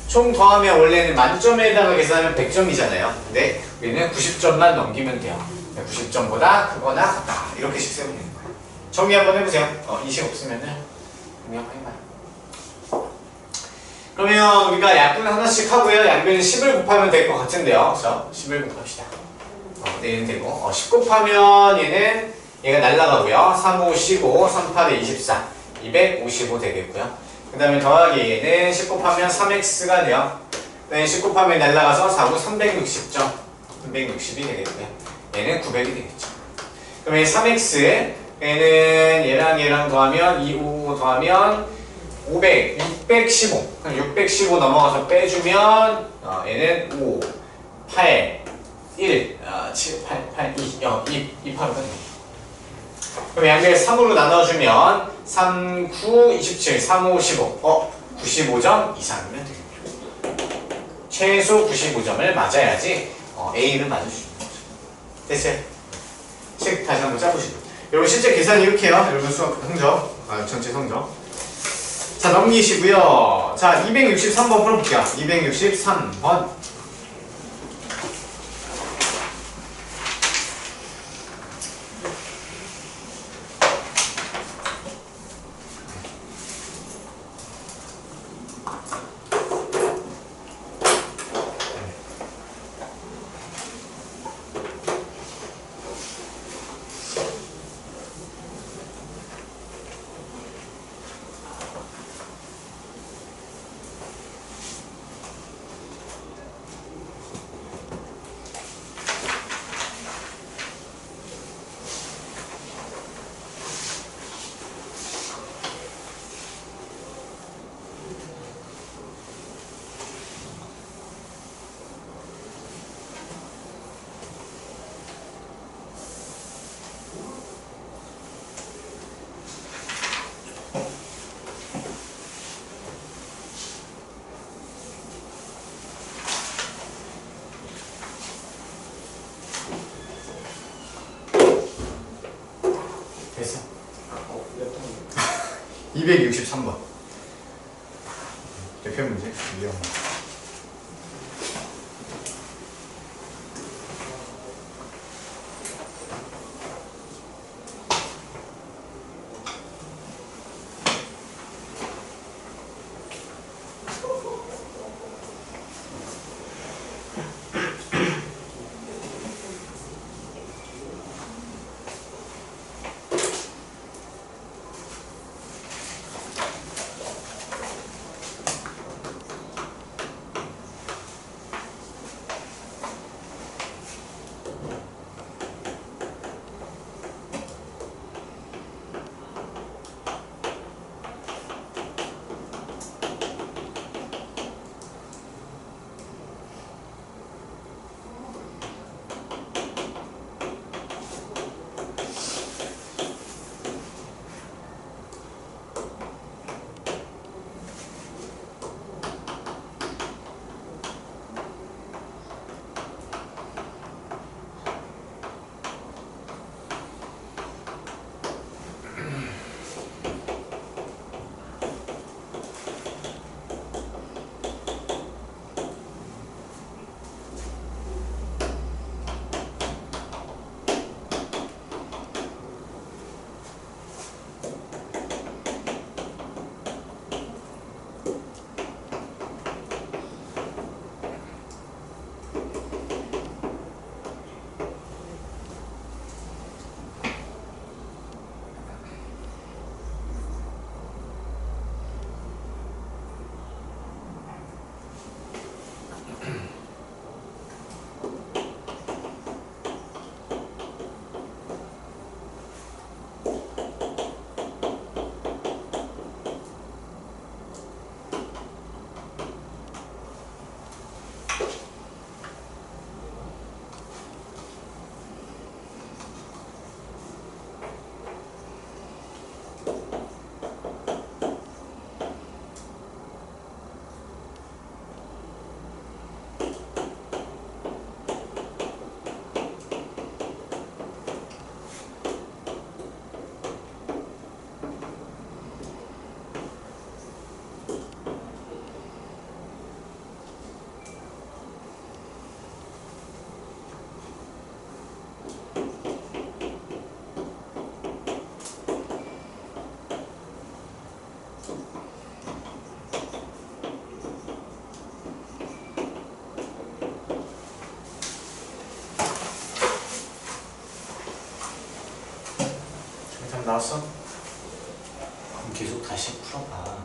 총 더하면 원래는 만점에다가 계산하면 100점이잖아요. 근데 우리는 90점만 넘기면 돼요. 90점보다 크거나 같다. 이렇게씩 세우면 되는 거예요. 정리 한번 해보세요. 이식 없으면은 정리 한번 해봐요. 그러면 우리가 약분 하나씩 하고요. 양변은 10을 곱하면 될 것 같은데요. 그래서 10을 곱합시다. 얘는 되고 10 곱하면 얘가 날라가고요. 3, 5, 15, 3, 8에 24, 255 되겠고요. 그 다음에 더하기 얘는 10 곱하면 3x가 돼요. 그 다음에 10 곱하면 날라가서 4, 9, 360점. 360이 되겠고요. 얘는 900이 되겠죠. 그러면 3x, 얘는 얘랑 더하면 2, 5 더하면 500, 615. 그럼 615 넘어가서 빼주면 얘는 5, 8, 1, 7, 8, 8, 2, 2, 8가 됩니다. 그럼 양변 3으로 나눠주면 3, 9, 27, 3, 5, 15 95점 이상이면 되겠죠. 최소 95점을 맞아야지 A는 맞을 수 있는 거죠. 됐어요? 책 다시 한번 짜보시고 여러분 실제 계산이 이렇게 해요. 여러분 수학 성적 전체 성적 자 넘기시고요. 자 263번 풀어볼게요. 263번 됐어. 263번 대표 문제 위험. 나왔어? 그럼 계속 다시 풀어봐.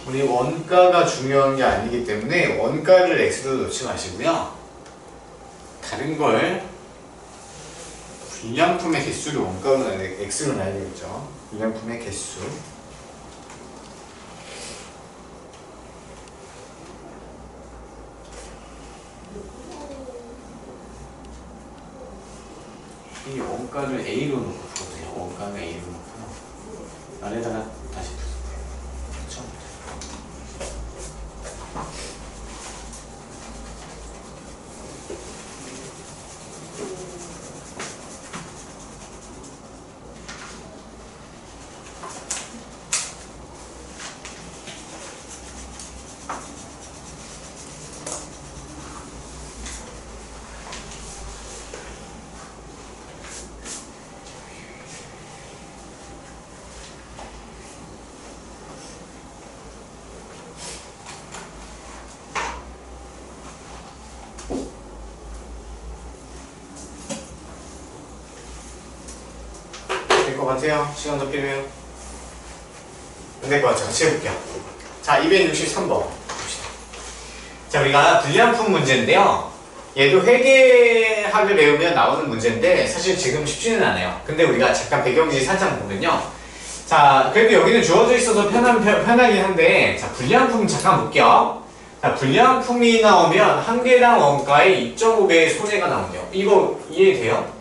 우리 원가가 중요한 게 아니기 때문에 원가를 x로 놓지 마시고요. 다른 걸 불량품의 개수를 원가로 놔야 돼, x로 놔야 되겠죠. 불량품의 개수. 이 원가를 a로 놓고 풀어보세요. 원가는 a로 놓고요. 아래다가 다시 풀어보세요. 그렇죠? 될 것 같아요? 시간 더 필요해요? 안 될 것 같죠? 같이 해볼게요. 자, 263번 봅시다. 자, 우리가 불량품 문제인데요. 얘도 회계학을 배우면 나오는 문제인데 사실 지금 쉽지는 않아요. 근데 우리가 잠깐 배경지 살짝 보면요. 자, 그래도 여기는 주어져 있어서 편하긴 한데, 자, 불량품 잠깐 볼게요. 자, 불량품이 나오면 한 개당 원가의 2.5배의 손해가 나온대요. 이거 이해돼요?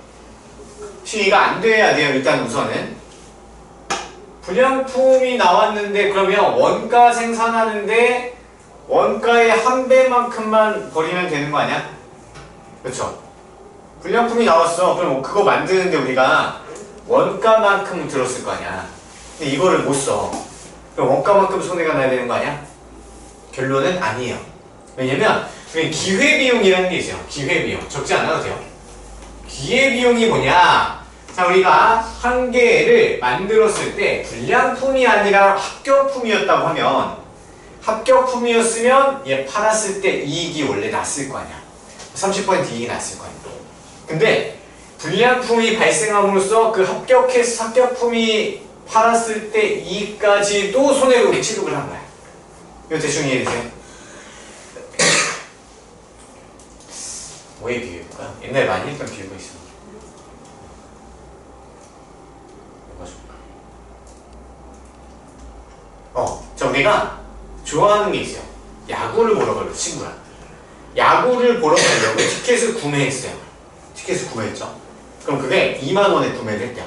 이해가 안 돼야 돼요. 일단 우선은 불량품이 나왔는데 그러면 원가 생산하는데 원가의 한 배만큼만 버리면 되는 거 아니야? 그렇죠? 불량품이 나왔어. 그럼 그거 만드는데 우리가 원가만큼 들었을 거 아니야. 근데 이거를 못 써. 그럼 원가만큼 손해가 나야 되는 거 아니야? 결론은 아니에요. 왜냐면 기회비용이라는 게 있어요. 기회비용. 적지 않아도 돼요. 기회비용이 뭐냐? 자, 우리가 한 개를 만들었을 때 불량품이 아니라 합격품이었다고 하면, 합격품이었으면 얘 팔았을 때 이익이 원래 났을 거 아니야. 30% 이익이 났을 거 아니야. 근데 불량품이 발생함으로써 그 합격품이 팔았을 때 이익까지도 손해로 취급을 한 거야. 이거 대충 이해되세요? 뭐에 비유해볼까요? 옛날에 많이 했던 비유가 있어. 뭐가 좋을까? 자, 우리가 좋아하는 게 있어요. 야구를 보러 가려고, 친구랑. 야구를 보러 가려고 티켓을 구매했어요. 티켓을 구매했죠. 그럼 그게 2만원에 구매를 했대요.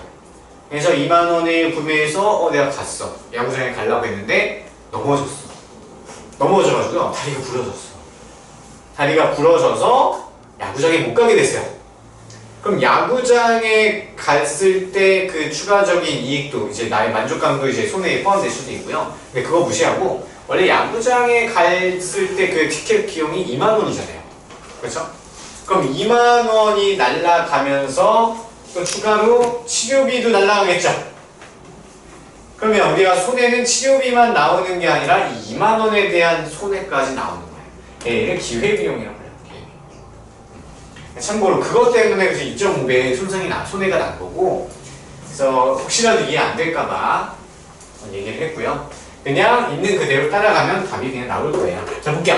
그래서 2만원에 구매해서 내가 갔어. 야구장에 가려고 했는데 넘어졌어. 넘어져가지고 다리가 부러졌어. 다리가 부러져서 야구장에 못 가게 됐어요. 그럼 야구장에 갔을 때 그 추가적인 이익도 이제 나의 만족감도 이제 손해에 포함될 수도 있고요. 근데 그거 무시하고 원래 야구장에 갔을 때 그 티켓 비용이 2만원이잖아요. 그렇죠? 그럼 2만원이 날라가면서 또 추가로 치료비도 날라가겠죠? 그러면 우리가 손해는 치료비만 나오는 게 아니라 2만원에 대한 손해까지 나오는 거예요. 얘를 기회비용이라고 해요. 참고로 그것 때문에 2.5배의 손해가 난 거고, 그래서 혹시라도 이해 안 될까봐 얘기를 했고요. 그냥 있는 그대로 따라가면 답이 그냥 나올 거예요. 자, 볼게요.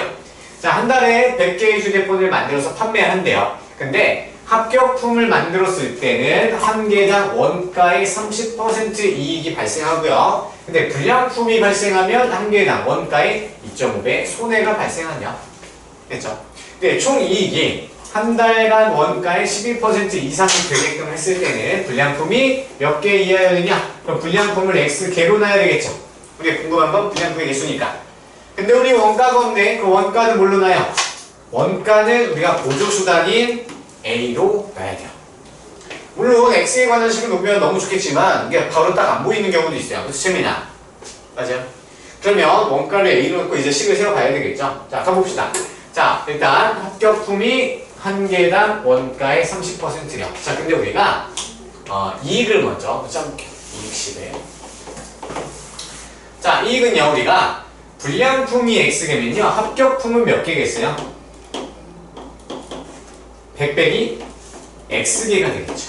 자, 한 달에 100개의 휴대폰을 만들어서 판매한대요. 근데 합격품을 만들었을 때는 한 개당 원가의 30% 이익이 발생하고요. 근데 불량품이 발생하면 한 개당 원가의 2.5배 손해가 발생하냐? 됐죠? 근데 총 이익이 한 달간 원가의 11% 이상이 되게끔 했을 때는 불량품이 몇 개 이하였느냐? 그럼 불량품을 X개로 놔야 되겠죠? 우리가 궁금한 건 불량품의 개수니까. 근데 우리 원가 건데 그 원가는 뭘로 놔요? 원가는 우리가 보조수단인 A로 놔야 돼요. 물론 X에 관한 식을 놓으면 너무 좋겠지만 이게 바로 딱 안 보이는 경우도 있어요. 그래서 재미나. 맞아요? 그러면 원가를 A로 놓고 이제 식을 세워봐야 되겠죠? 자, 가봅시다. 자, 일단 합격품이 한 개당 원가의 30%요. 자, 근데 우리가 이익을 먼저 짜볼게요. 이익 10에. 자, 이익은요, 우리가 불량품이 X개면요, 합격품은 몇 개겠어요? 100 빼기 X개가 되겠죠.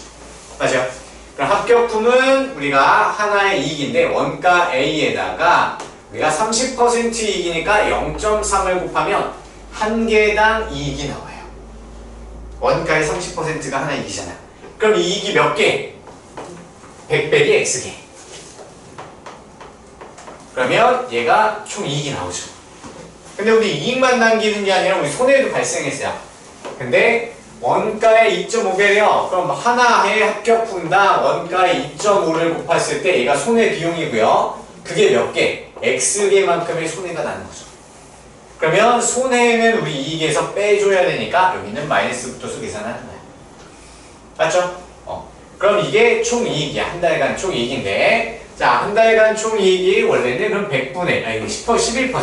맞아요? 그럼 합격품은 우리가 하나의 이익인데 원가 A에다가 우리가 30% 이익이니까 0.3을 곱하면 한 개당 이익이 나와요. 원가의 30%가 하나 이익이잖아. 그럼 이익이 몇 개? 100배기 X개. 그러면 얘가 총 이익이 나오죠. 근데 우리 이익만 남기는 게 아니라 우리 손해도 발생했어요. 근데 원가에 2.5배래요. 그럼 하나의 합격 분당 원가에 2.5를 곱했을 때 얘가 손해 비용이고요. 그게 몇 개? X개만큼의 손해가 나는 거죠. 그러면 손해는 우리 이익에서 빼줘야 되니까 여기는 마이너스부터 계산하는 거야. 맞죠? 그럼 이게 총이익이야. 한 달간 총이익인데, 자, 한 달간 총이익이 원래는 그럼 100분의, 아니, 11%.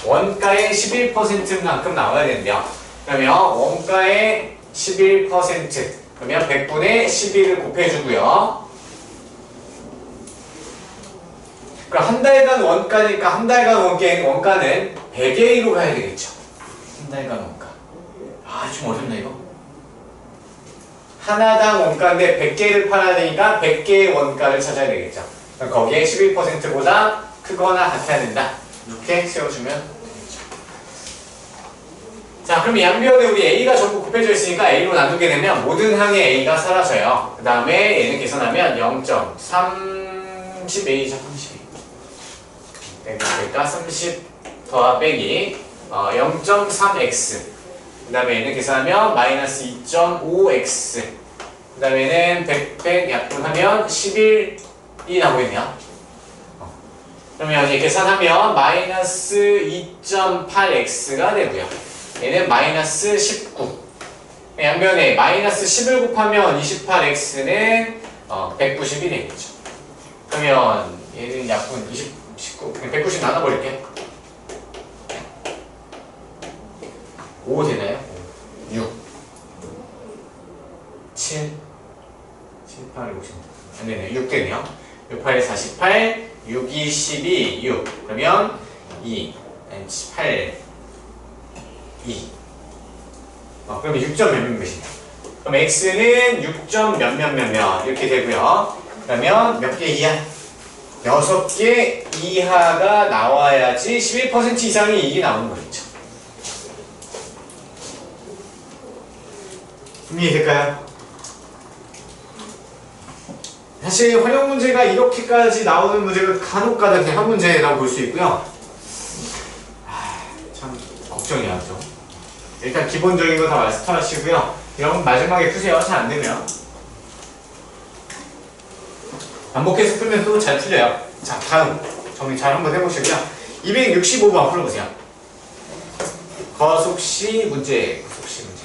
원가의 11%만큼 나와야 된대요. 그러면 원가의 11%, 그러면 100분의 11을 곱해주고요. 그럼 한 달간 원가니까 한 달간 원가는 100의 1로 가야 되겠죠. 한 달간 원가. 아, 좀 어렵나 이거? 하나당 원가인데 100개를 팔아야 되니까 100개의 원가를 찾아야 되겠죠. 그럼 거기에 11%보다 크거나 같아야 된다. 이렇게 세워주면 되겠죠. 자, 그럼 양변에 우리 A가 전부 곱해져 있으니까 A로 나누게 되면 모든 항의 A가 사라져요. 그 다음에 얘는 계산하면 0.30A죠. 32. 그러니까 30 더하 빼기 0.3x. 그 다음에 얘는 계산하면 마이너스 2.5x. 그 다음에는 100 약분하면 11이 나오겠네요. 그러면 이제 계산하면 마이너스 2.8x가 되고요. 얘는 마이너스 19. 양변에 마이너스 10을 곱하면 28x는 190이 되겠죠. 그러면 얘는 약분 19. 190 나눠버릴게요. 5 되나요? 6 7 8, 50 안되네요. 6 되네요. 6, 8에 48 6, 2, 12 6 그러면 2 8 2 그러면 6점 몇몇몇이네요. 그럼 x는 6점 몇몇몇몇 이렇게 되고요. 그러면 몇 개 이하? 6개 이하가 나와야지 11% 이상의 이익이 나오는 거겠죠. 이해될까요? 사실 활용 문제가 이렇게까지 나오는 문제가 간혹가다 그냥 한 문제라고 볼 수 있고요. 참 걱정이야, 좀. 일단 기본적인 거 다 마스터 하시고요. 여러분 마지막에 푸세요. 잘 안 되면. 반복해서 풀면 또 잘 풀려요. 자, 다음 정리 잘 한번 해보시고요. 265번 풀어보세요. 거속시 문제. 거속시 문제.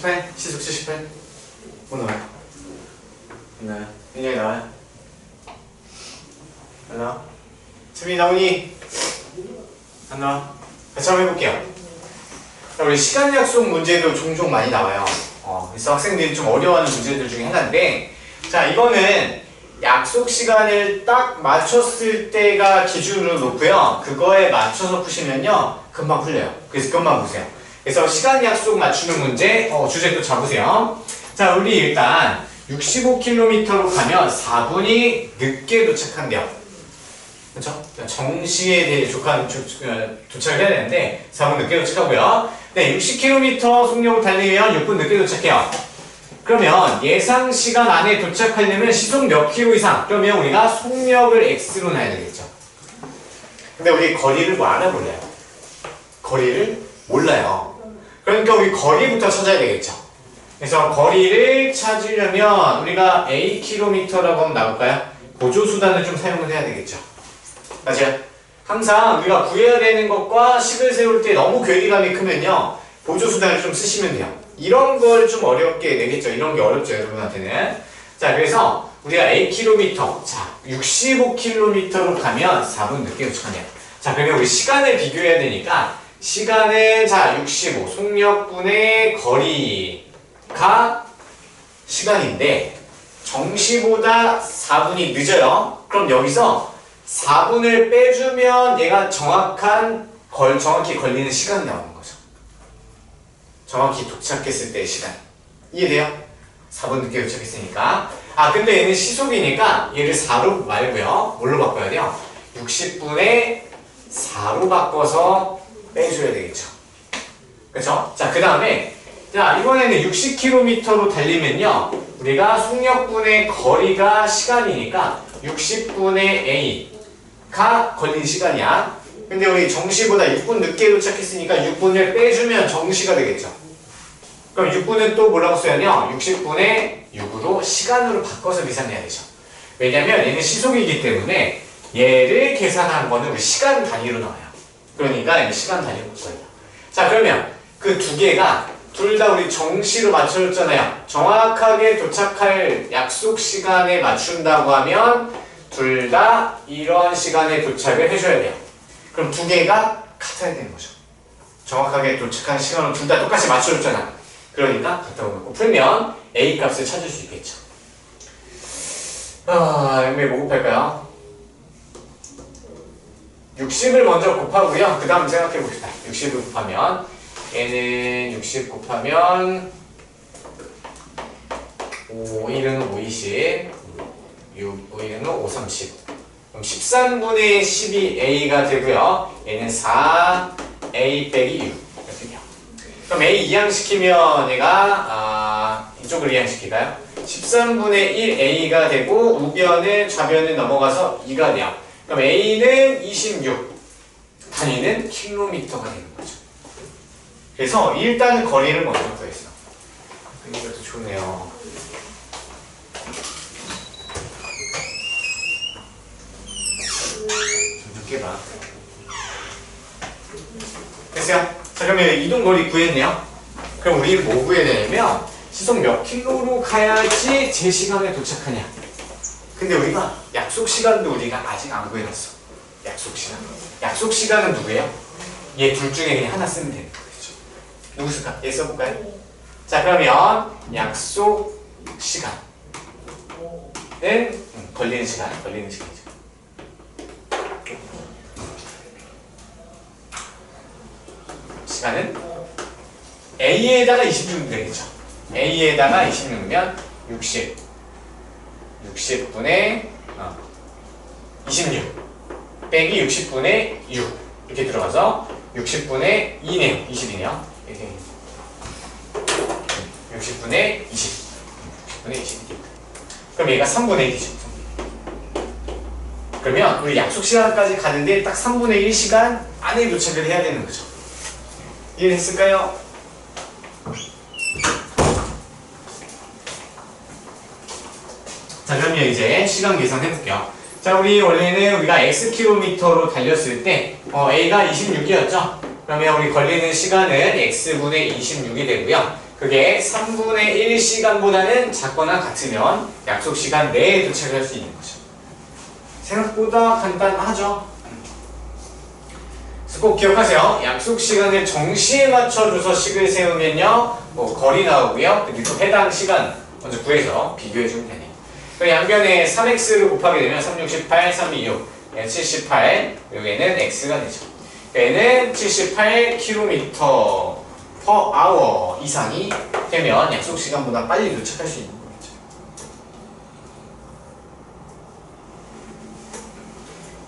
78? 시속 78? 뭐 나와요? 안 나와요? 굉장히 나와요? 안 나와? 수빈이 나오니? 안 나와? 같이 한번 해볼게요. 자, 우리 시간 약속 문제도 종종 많이 나와요. 그래서 학생들이 좀 어려워하는 문제들 중에 하나인데, 자, 이거는 약속 시간을 딱 맞췄을 때가 기준으로 놓고요. 그거에 맞춰서 푸시면요, 금방 풀려요. 그래서 그것만 보세요. 그래서 시간 약속 맞추는 문제, 주제 또 잡으세요. 자, 우리 일단 65km로 가면 4분이 늦게 도착한대요. 그렇죠? 정시에 대해 도착을 해야 되는데 4분 늦게 도착하고요. 네, 60km 속력을 달리면 6분 늦게 도착해요. 그러면 예상 시간 안에 도착하려면 시속 몇 킬로 이상? 그러면 우리가 속력을 x로 놔야 되겠죠. 근데 우리 거리를 뭐 알아볼래요? 거리를 몰라요. 그러니까 우리 거리부터 찾아야 되겠죠. 그래서 거리를 찾으려면 우리가 a km라고 하면 나올까요? 보조수단을 좀 사용을 해야 되겠죠. 맞아요? 항상 우리가 구해야 되는 것과 식을 세울 때 너무 괴리감이 크면요, 보조수단을 좀 쓰시면 돼요. 이런 걸 좀 어렵게 내겠죠. 이런 게 어렵죠, 여러분한테는. 자, 그래서 우리가 a km, 자, 65km로 가면 4분 늦게 도착하네요. 자, 그러면 우리 시간을 비교해야 되니까 시간은 자 65, 속력분의 거리가 시간인데 정시보다 4분이 늦어요. 그럼 여기서 4분을 빼주면 얘가 정확히 걸리는 시간이 나오는 거죠. 정확히 도착했을 때의 시간. 이해돼요? 4분 늦게 도착했으니까. 근데 얘는 시속이니까 얘를 4로 말고요. 뭘로 바꿔야 돼요? 60분의 4로 바꿔서 빼줘야 되겠죠. 그쵸? 자, 그 다음에, 자, 이번에는 60km로 달리면요, 우리가 속력분의 거리가 시간이니까 60분의 A가 걸린 시간이야. 근데 우리 정시보다 6분 늦게 도착했으니까 6분을 빼주면 정시가 되겠죠. 그럼 6분은 또 뭐라고 써야하냐? 60분의 6으로 시간으로 바꿔서 계산해야 되죠. 왜냐면 얘는 시속이기 때문에 얘를 계산한 거는 우리 시간 단위로 나와요. 그러니까 얘는 시간 단위로 바꿔야 돼요. 자, 그러면 그 두 개가 둘 다 우리 정시로 맞춰줬잖아요. 정확하게 도착할 약속 시간에 맞춘다고 하면 둘 다 이런 시간에 도착을 해줘야 돼요. 그럼 두 개가 같아야 되는 거죠. 정확하게 도착하는 시간을 둘 다 똑같이 맞춰줬잖아. 그러니까 같다고 놓고 풀면 A 값을 찾을 수 있겠죠. 여기 뭐 곱할까요? 60을 먼저 곱하고요. 그 다음 생각해 봅시다. 60을 곱하면 얘는 60 곱하면 5, 1은 5, 20 6, 5, 1은 5, 30 그럼 13분의 12 A가 되고요. 얘는 4 A 빼기 6 이렇게 돼요. 그럼 A 이항시키면 얘가 이쪽을 이항시킬까요? 13분의 1 A가 되고 우변은 좌변을 넘어가서 2가 돼요. 그럼 A는 26, 단위는 킬로미터가 되는 거죠. 그래서 일단 거리를 먼저 구했어. 이것도 좋네요. 좀 늦게 봐. 됐어요? 자, 그러면 이동거리 구했네요. 그럼 우리 뭐 구해야 되냐면 시속 몇 킬로로 가야지 제 시간에 도착하냐. 근데 우리가 약속 시간도 우리가 아직 안 구해놨어. 약속 시간. 약속 시간은 누구예요? 얘 둘 중에 그냥 하나 쓰면 되는 거죠. 누구 쓸까? 얘 써볼까요? 자, 그러면 약속 시간은 걸리는 시간이죠. 시간은 A에다가 26면 되겠죠. A에다가 26면 60분의 26 빼기 60분의 6 이렇게 들어가서 60분의 2네요. 20이네요. 60분의 20 60분의 20 그럼 얘가 3분의 1이죠. 그러면 우리 약속 시간까지 가는데 딱 3분의 1시간 안에 도착을 해야 되는 거죠. 이해됐을까요? 자, 그러면 이제 시간 계산해 볼게요. 자, 우리 원래는 우리가 xkm로 달렸을 때 A가 26이었죠? 그러면 우리 걸리는 시간은 x분의 26이 되고요. 그게 3분의 1시간보다는 작거나 같으면 약속 시간 내에 도착할 수 있는 거죠. 생각보다 간단하죠? 그래서 꼭 기억하세요. 약속 시간을 정시에 맞춰줘서 식을 세우면요, 뭐 거리 나오고요. 그리고 해당 시간 먼저 구해서 비교해주면 되네요. 그 양변에 3x를 곱하게 되면 3, 6, 18, 3, 2, 6, 78, 여기에는 x가 되죠. 얘는 78km per hour 이상이 되면 약속 시간보다 빨리 도착할 수 있는 거겠죠.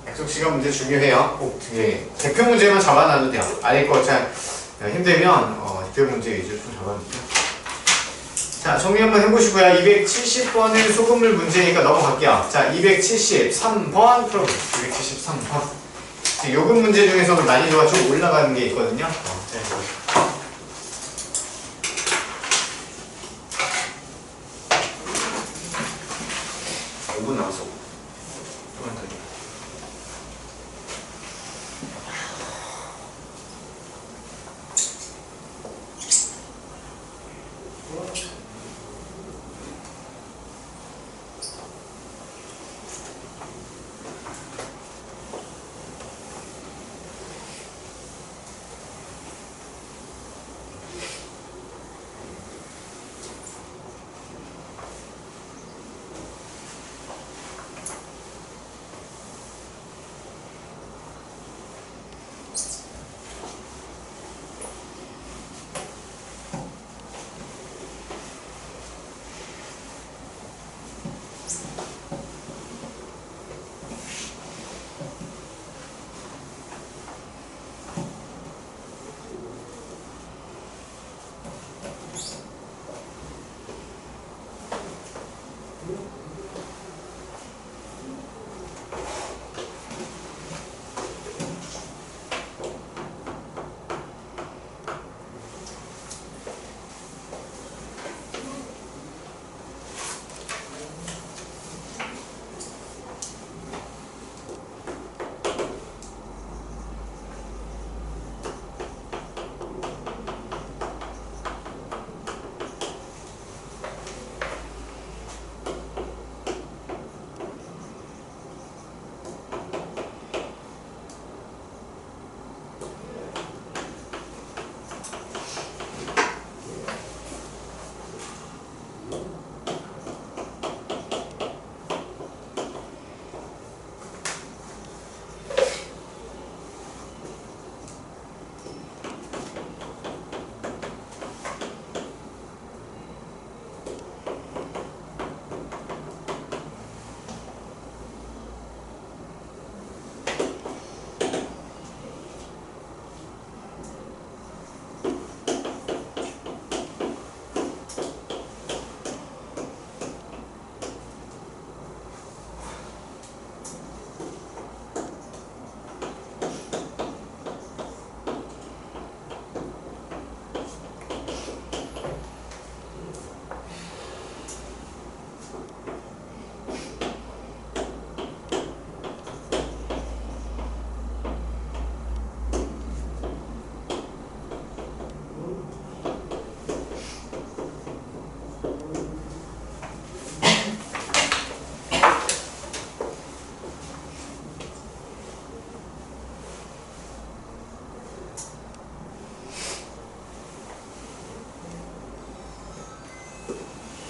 약속 시간 문제 중요해요. 꼭 대표 문제만 잡아놔도 돼요. 아닐 거 잘 힘들면 대표 문제 위주로 좀 잡아놓을게요. 자, 정리 한번 해보시고요. 270번은 소금물 문제니까 넘어갈게요. 자, 273번 풀어보세요. 273번. 요금 문제 중에서도 난이도가 좀 올라가는 게 있거든요. 5분 남았어. 조금만 더.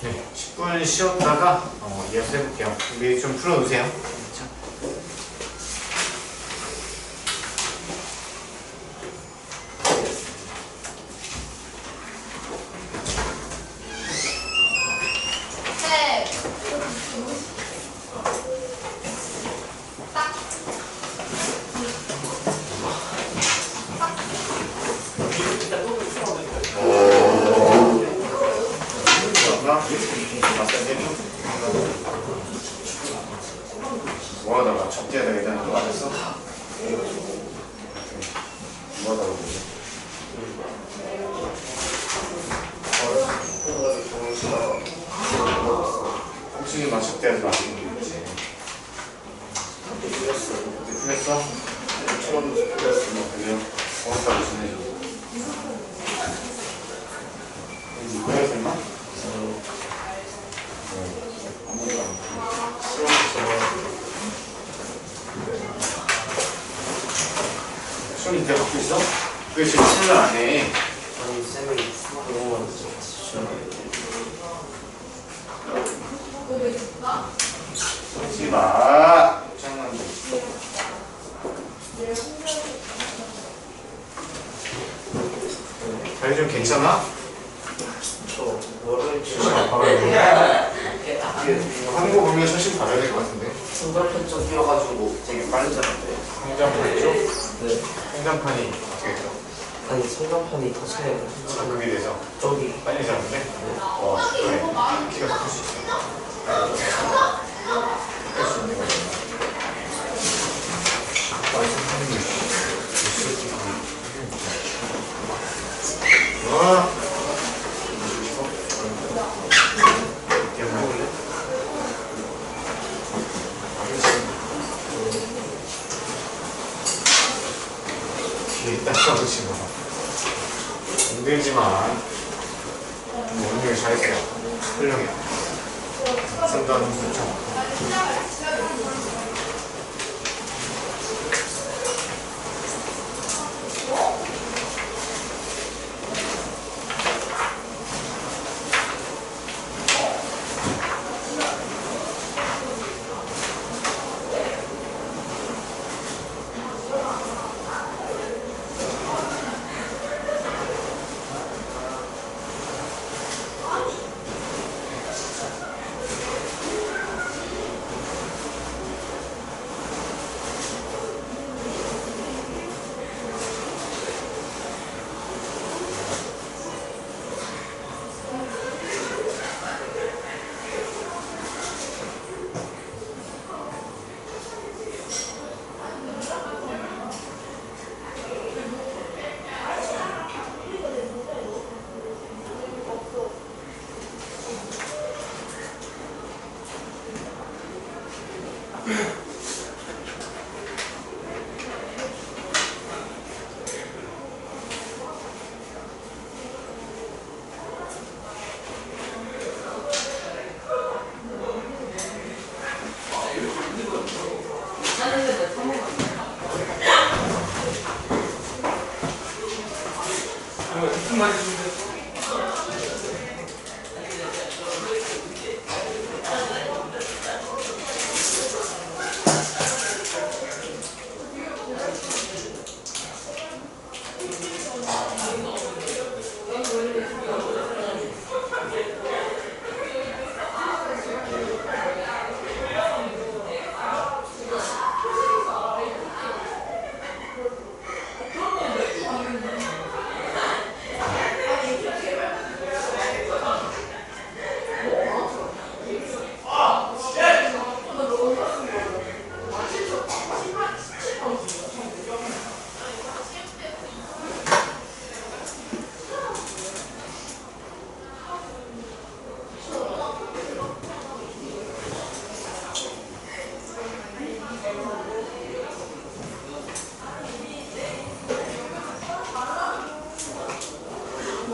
네, 10분 쉬었다가 이어서 해볼게요. 준비 좀 풀어놓으세요. 뭐하다가 접대에다 일단 또 안했어? 뭐하다가 혹시 막 접대하지 마시는 거지? 풀렸어? 처음 풀렸어. 그래요? 고맙다고 전해줘. 쌤이 이제 갖고 있어? 왜 지금 생각 안 해? 아니 쌤이 너무 많이 하지 마. 장난도. 다리 좀 괜찮아? 저 뭐를 수신 받아야 돼. 이거 하는 거 보면 수신 받아야 될 것 같은데. 손발편 좀 뛰어가지고 되게 빨리 잡았대요. 성장판 쪽? 네. 성장판이 어떻게 돼요? 아니 손발편이 더 차이가 자극이 돼서 저기 빨리 잡는데? 그래. 키가 클 수 있어. 할수 있는 거야. 뒤에 있다 싸우지 마. 힘들지만 운동을 잘했어요. 훌륭해. 선도하는 좋죠.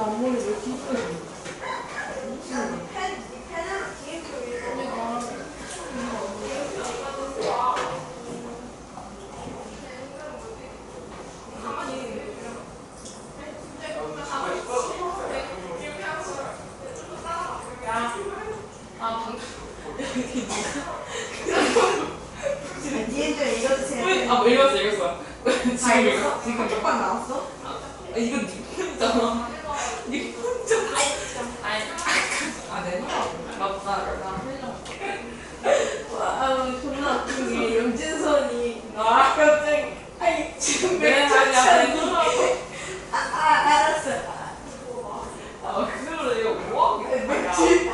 앞머리 왜 이렇게 이쁘게 뭐 읽었어. 지금 읽어? 지금 쪽방 나왔어? 이거 네 폰이잖아. 네 폰이잖아. 내 폰? 맞다. 나 와, 존나 웃긴 게 영진선이 갑자기 아니 지금 내 맥주 아니야. 찬이 알았어. 그걸로 이거 뭐? 맥주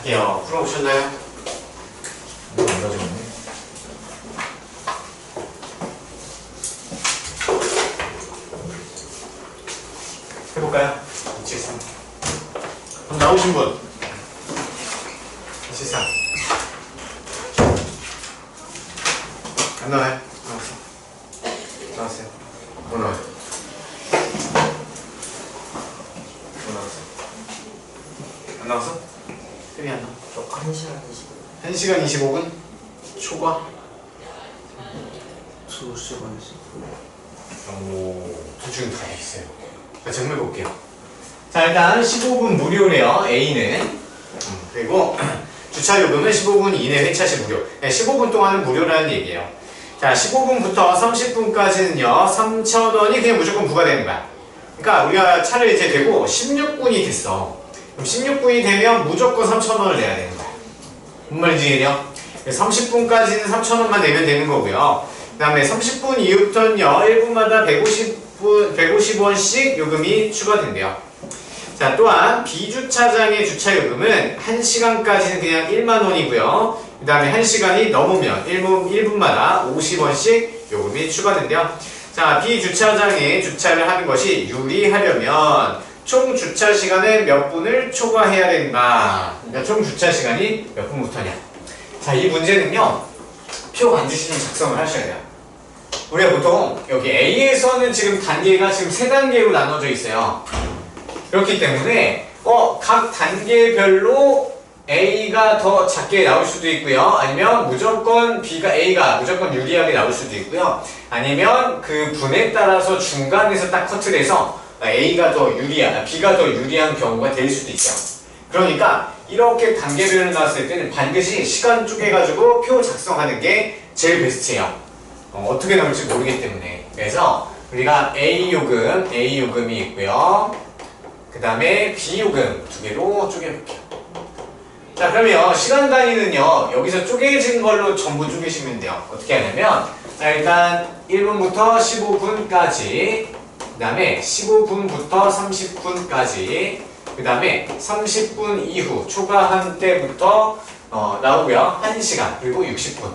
할게요. 풀어보셨나요? 안 가져오네. 해볼까요? 273. 그럼 나오신 분. 273. 안 나와요? 나왔어. 나왔어요. 뭐 나와요? 뭐 나왔어? 안 나왔어? 쌤이 안 나와. 저 1시간 20분. 1시간 25분? 초과? 수시간 오, 둘 중에 다 있어요. 자, 정말 볼게요. 자, 일단 15분 무료래요, A는. 그리고 주차 요금은 15분 이내 회차시 무료. 네, 15분 동안은 무료라는 얘기예요. 자, 15분부터 30분까지는요, 3,000원이 그냥 무조건 부과되는 거야. 그러니까 우리가 차를 이제 대고 16분이 됐어. 그럼 16분이 되면 무조건 3,000원을 내야 되는 거야. 뭔 말인지 이해돼요? 30분까지는 3,000원만 내면 되는 거고요. 그 다음에 30분 이후부터는요, 1분마다 150원씩 요금이 추가된대요. 자, 또한 비주차장의 주차요금은 1시간까지는 그냥 1만원이고요. 그 다음에 1시간이 넘으면 1분마다 50원씩 요금이 추가된대요. 자, 비주차장에 주차를 하는 것이 유리하려면 총 주차 시간에 몇 분을 초과해야 된다. 그러니까 총 주차 시간이 몇 분부터냐. 자, 이 문제는요, 표 만드시면 작성을 하셔야 돼요. 우리가 보통 여기 A에서는 지금 단계가 지금 3단계로 나눠져 있어요. 그렇기 때문에 각 단계별로 A가 더 작게 나올 수도 있고요. 아니면 무조건 A가 무조건 유리하게 나올 수도 있고요. 아니면 그 분에 따라서 중간에서 딱 커트를 해서 B가 더 유리한 경우가 될 수도 있어요. 그러니까 이렇게 단계별로 나왔을 때는 반드시 시간 쪼개가지고 표 작성하는 게 제일 베스트예요. 어떻게 나올지 모르기 때문에. 그래서 우리가 A 요금이 있고요. 그 다음에 B 요금 2개로 쪼개볼게요. 자, 그러면 시간 단위는요, 여기서 쪼개진 걸로 전부 쪼개시면 돼요. 어떻게 하냐면, 자, 일단 1분부터 15분까지, 그 다음에 15분부터 30분까지, 그 다음에 30분 이후 초과한 때부터 나오고요. 1시간 그리고 60분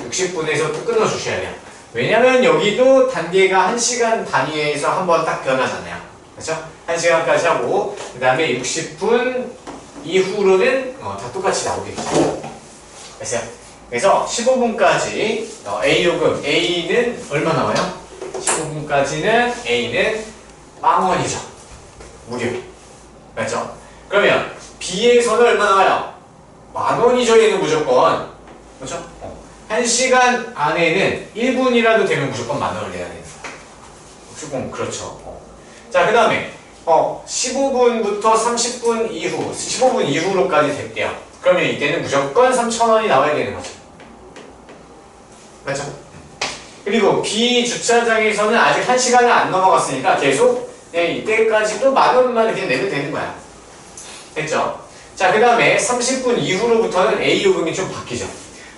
60분에서 또 끊어주셔야 돼요. 왜냐면 여기도 단계가 1시간 단위에서 한번 딱 변하잖아요. 그렇죠? 1시간까지 하고 그 다음에 60분 이후로는 다 똑같이 나오겠죠. 됐어요? 그래서 15분까지 A 요금 A는 얼마 나와요? 15분까지는 A는 10,000원이죠. 무료. 맞죠? 그러면 B에서는 얼마 나와요? 10,000원이죠. 얘는 무조건. 그렇죠? 1시간 안에는 1분이라도 되면 무조건 10,000원을 내야 되는 거예요. 무조건 그렇죠. 자, 그 다음에 15분부터 30분 이후, 15분 이후로까지 됐대요. 그러면 이때는 무조건 3,000원이 나와야 되는 거죠. 맞죠? 그리고 B 주차장에서는 아직 1시간을 안 넘어갔으니까 계속 이때까지도 10,000원만 그냥 내면 되는 거야. 됐죠? 자, 그 다음에 30분 이후로부터는 A 요금이 좀 바뀌죠.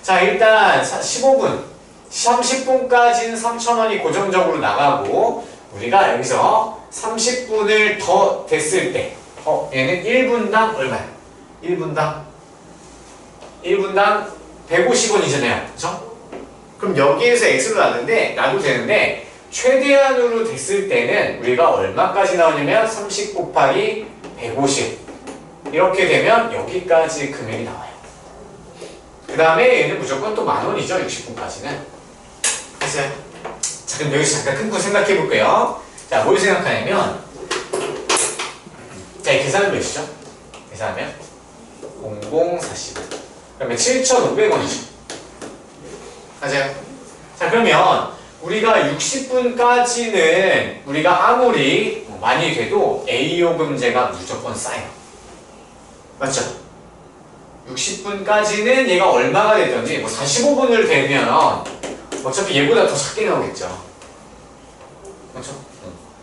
자, 일단 15분, 30분까지는 3,000원이 고정적으로 나가고 우리가 여기서 30분을 더 됐을 때 얘는 1분당 얼마야? 1분당 150원이잖아요. 그쵸? 그럼 여기에서 X로 놔도 되는데 최대한으로 됐을 때는 우리가 얼마까지 나오냐면 30 곱하기 150 이렇게 되면 여기까지 금액이 나와요. 그 다음에 얘는 무조건 또 10,000원이죠. 60분까지는. 됐어요? 자, 그럼 여기서 잠깐 큰 거 생각해 볼게요. 자, 뭘 생각하냐면 자, 이 계산은 몇이죠? 계산하면 0040 그러면 7,500원이죠. 맞아요? 자, 그러면 우리가 60분까지는 우리가 아무리 많이 돼도 A 요금제가 무조건 싸요. 맞죠? 60분까지는 얘가 얼마가 됐든지 뭐 45분을 되면 어차피 얘보다 더 작게 나오겠죠. 그렇죠?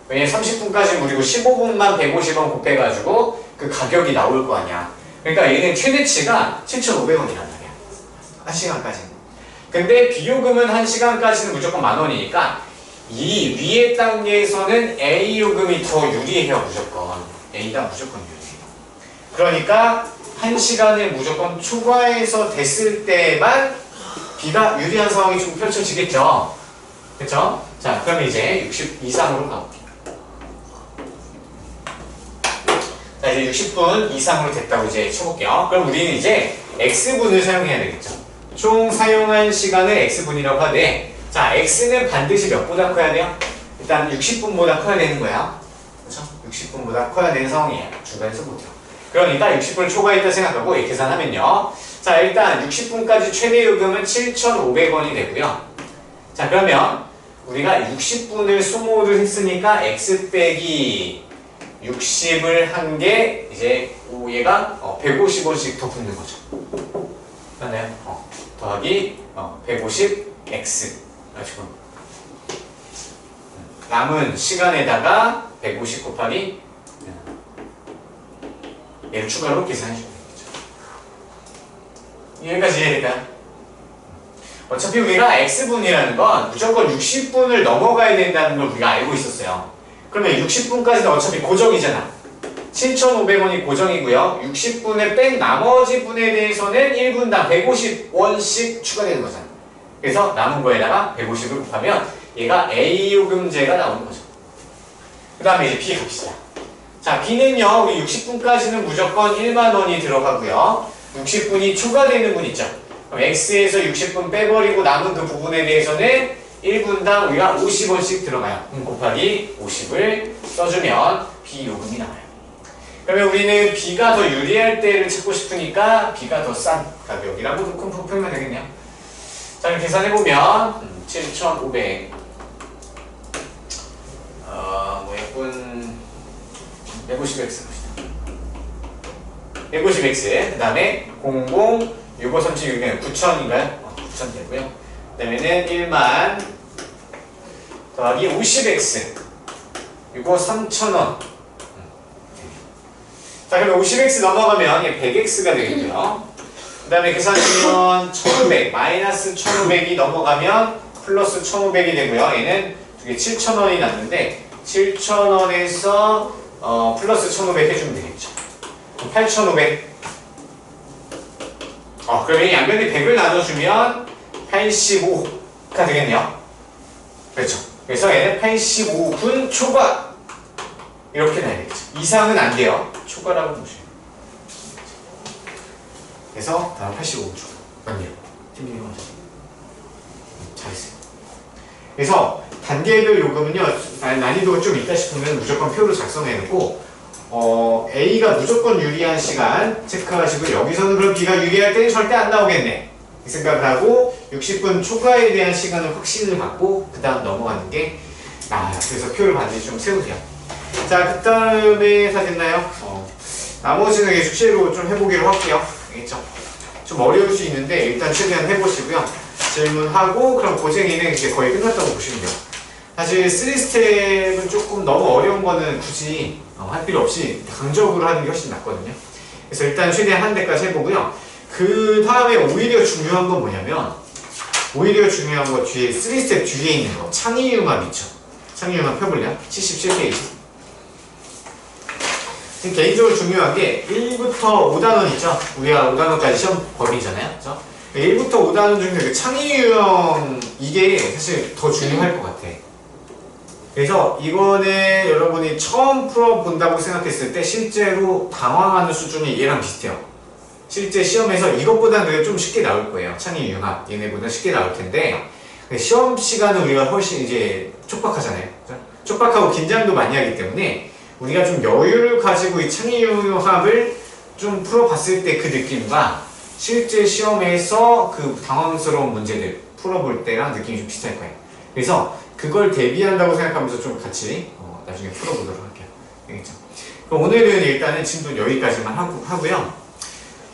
왜냐면 30분까지 무리고 15분만 150원 곱해가지고 그 가격이 나올 거 아니야. 그러니까 얘는 최대치가 7,500원이란 말이야. 1시간까지는. 근데 비요금은 1시간까지는 무조건 10,000원이니까 이 위의 단계에서는 A 요금이 더 유리해요. 무조건. A가 무조건 유리해요. 그러니까 1시간을 무조건 초과해서 됐을 때만 B가 유리한 상황이 좀 펼쳐지겠죠. 그쵸? 자, 그럼 이제 60 이상으로 가볼게요. 자, 이제 60분 이상으로 됐다고 이제 쳐볼게요. 그럼 우리는 이제 X분을 사용해야 되겠죠. 총 사용한 시간을 X분이라고 하되, 자, X는 반드시 몇보다 커야 돼요? 일단 60분보다 커야 되는 거야. 그쵸? 60분보다 커야 되는 상황이에요. 중간에서 못해요. 그러니까 60분을 초과했다 생각하고 이 계산하면요. 자, 일단 60분까지 최대 요금은 7,500원이 되고요. 자, 그러면 우리가 60분을 소모를 했으니까 X 빼기 60을 한 게 이제 얘가 150원씩 더 붙는 거죠. 맞나요? 더하기 150X. 지금 남은 시간에다가 150 곱하기 얘를 추가로 계산해 주면 되겠죠. 여기까지 이해될까요? 어차피 우리가 X분이라는 건 무조건 60분을 넘어가야 된다는 걸 우리가 알고 있었어요. 그러면 60분까지는 어차피 고정이잖아. 7,500원이 고정이고요. 60분을 뺀 나머지 분에 대해서는 1분당 150원씩 추가되는 거잖아. 그래서 남은 거에다가 150을 곱하면 얘가 A 요금제가 나오는 거죠. 그 다음에 이제 B 갑시다. 자, B는요, 우리 60분까지는 무조건 10,000원이 들어가고요. 60분이 초과되는 분 있죠. 그럼 X에서 60분 빼버리고 남은 그 부분에 대해서는 1분당 우리가 50원씩 들어가요. 곱하기 50을 써주면 B 요금이 나와요. 그러면 우리는 B가 더 유리할 때를 찾고 싶으니까 B가 더 싼 가격이라고 놓고 풀면 되겠네요. 자, 그럼 계산해보면 7,500 뭐였군 150X 봅시다. 150X 그 다음에 00 6536은 9,000인가요? 9,000 되고요. 그 다음에는 1만 더하기 50X 이거 3,000원. 자, 그러면 50X 넘어가면 100X가 되겠고요. 그 다음에 계산하면 1,500 마이너스 1,500이 넘어가면 플러스 1,500이 되고요. 얘는 두개 7,000원이 났는데 7,000원에서 플러스 1,500 해주면 되겠죠. 8,500. 그러면 이 양변에 100을 나눠주면 85가 되겠네요. 그렇죠. 그래서 얘는 85분 초과 이렇게 나야겠죠. 이상은 안 돼요. 초과라고 보시면. 그래서 다음 85분 초과. 맞네요. 팀장님 잘했어요. 그래서 단계별 요금은요, 난이도가 좀 있다 싶으면 무조건 표로 작성해 놓고 A가 무조건 유리한 시간 체크하시고, 여기서는 그럼 B가 유리할 때는 절대 안 나오겠네 이 생각을 하고 60분 초과에 대한 시간을 확신을 갖고 그 다음 넘어가는 게 나아요. 그래서 표를 반드시 좀 세우세요. 자, 그 다음에 다 됐나요? 나머지는 숙제로 좀 해보기로 할게요. 알겠죠? 좀 어려울 수 있는데 일단 최대한 해보시고요. 질문하고 그럼 고생이는 이제 거의 끝났다고 보시면 돼요. 사실 3스텝은 조금 너무 어려운 거는 굳이 할 필요 없이 강적으로 하는 게 훨씬 낫거든요. 그래서 일단 최대한 한 대까지 해보고요. 그 다음에 오히려 중요한 건 뭐냐면, 오히려 중요한 거 뒤에 3스텝 뒤에 있는 거 창의융합 있죠. 창의융합 펴볼래요? 77페이지. 지금 개인적으로 중요한 게 1부터 5단원 있죠? 우리가 5단원까지 시험 범위잖아요. 그렇죠? 1부터 5단원 중에 그 창의유형 이게 사실 더 중요할 것 같아. 그래서 이거는 여러분이 처음 풀어본다고 생각했을 때 실제로 당황하는 수준이 얘랑 비슷해요. 실제 시험에서 이것보다는 그래도 좀 쉽게 나올 거예요. 창의융합 얘네보다 쉽게 나올 텐데, 시험 시간은 우리가 훨씬 이제 촉박하잖아요. 그렇죠? 촉박하고 긴장도 많이 하기 때문에 우리가 좀 여유를 가지고 이 창의융합을 좀 풀어봤을 때 그 느낌과 실제 시험에서 그 당황스러운 문제들 풀어볼 때랑 느낌이 좀 비슷할 거예요. 그래서 그걸 대비한다고 생각하면서 좀 같이 나중에 풀어보도록 할게요. 알겠죠? 그럼 오늘은 일단은 지금도 여기까지만 하고요.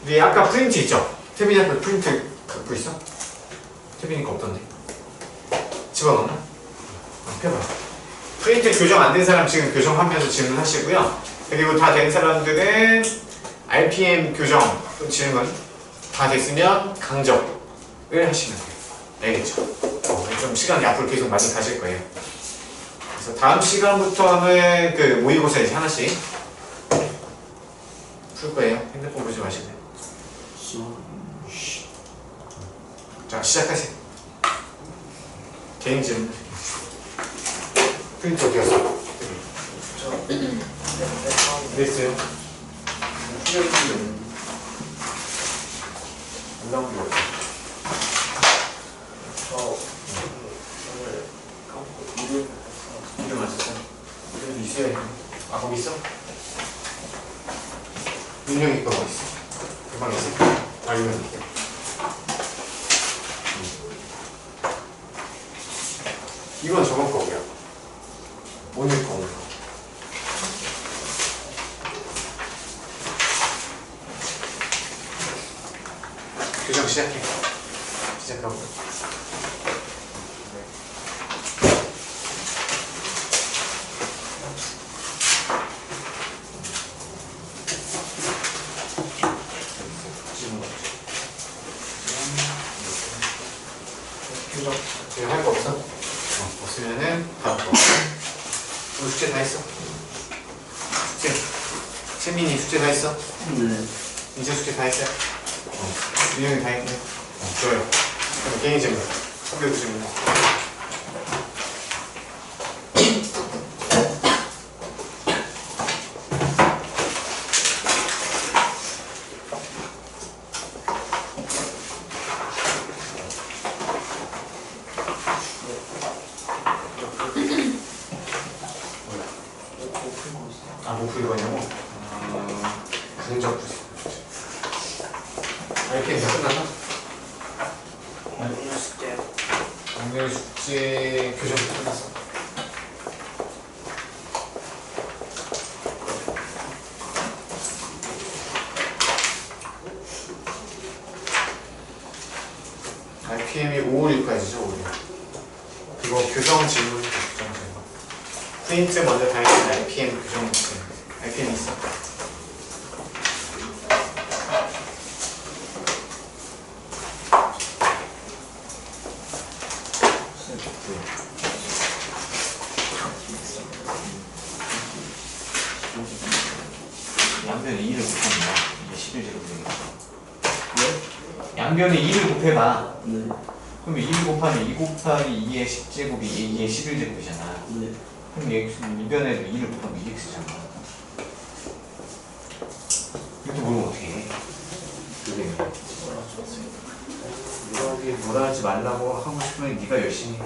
우리 아까 프린트 있죠? 태빈이 앞에 프린트 갖고 있어? 태빈이 거 없던데? 집어넣나? 펴봐. 프린트 교정 안 된 사람 지금 교정하면서 질문하시고요. 그리고 다 된 사람들은 RPM 교정 질문 다 됐으면 강적을 하시면 돼요. 알겠죠? 좀 시간이 앞으로 계속 많이 가실 거예요. 그래서 다음 시간부터는 그 모의고사 이제 하나씩 풀 거예요. 핸드폰 보지 마시고요. 자, 시작하세요. 개인 질문. 프린트 어디 갔어? 됐어요. 안 나온 게 없어. 이름 맞았어? 이름도 있어야 해. 아, 거기 있어? 민영이 거 어디 있어? 그 방에 있어? 아, 이거 이건 저번 거고요. 오늘 거, 오늘 거. 교정 시작해. 시작하고. 지금 할 거 없어? 없으면은 다음 거. 오늘 숙제 다 했어? 숙제. 채민이 숙제 다 했어? 네. 이제 숙제 다 했어요? 민영이 다 했네. 좋아요. 그럼 개인 질문. 선배도 질문. 못 풀이 거냐고? 강적 풀이. 이렇게 이제 끝났나? 오늘 숙제 교정 끝났어. RPM이 556까지죠, 오늘. 그거 교정 질문, 교정 질문. 프린트 먼저 다 했으면 RPM 교정 질문. RPM 있어. 양변에 일을 못하는 양변에 2를 곱해봐. 네. 그럼 2를 곱하면 2 곱하기 2의 10제곱이 2의 11제곱이잖아. 네. 그럼 이변에도 2를 곱하면 2x잖아. 이렇게 모르면 어떡해. 그래. 이렇게 뭐라 하지 말라고 하고 싶으면 네가 열심히 해.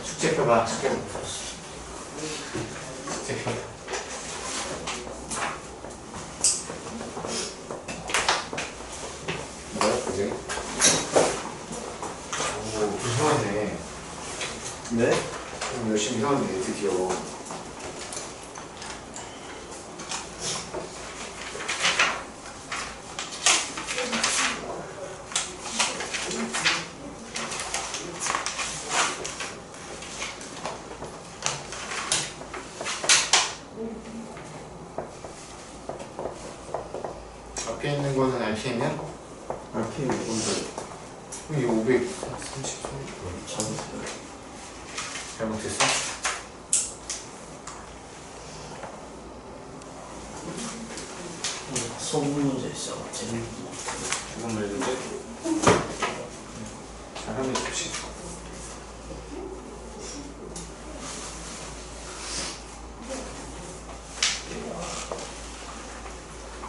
축제표 봐. 축제표. 축제표. 뭐야 그게? 오 무서웠네. 네? 열심히 해왔네 드디어. 앞에 있는 거는 RPM이야? RPM 먼저 그럼 이거 533 잡으세요. 잘못했어? 수업 문제 진짜 재밌고. 조금 말는데 잘하면 좋지.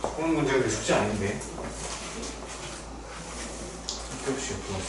조금 문제가 숙제 아닌데. 쓸데없이 옆으로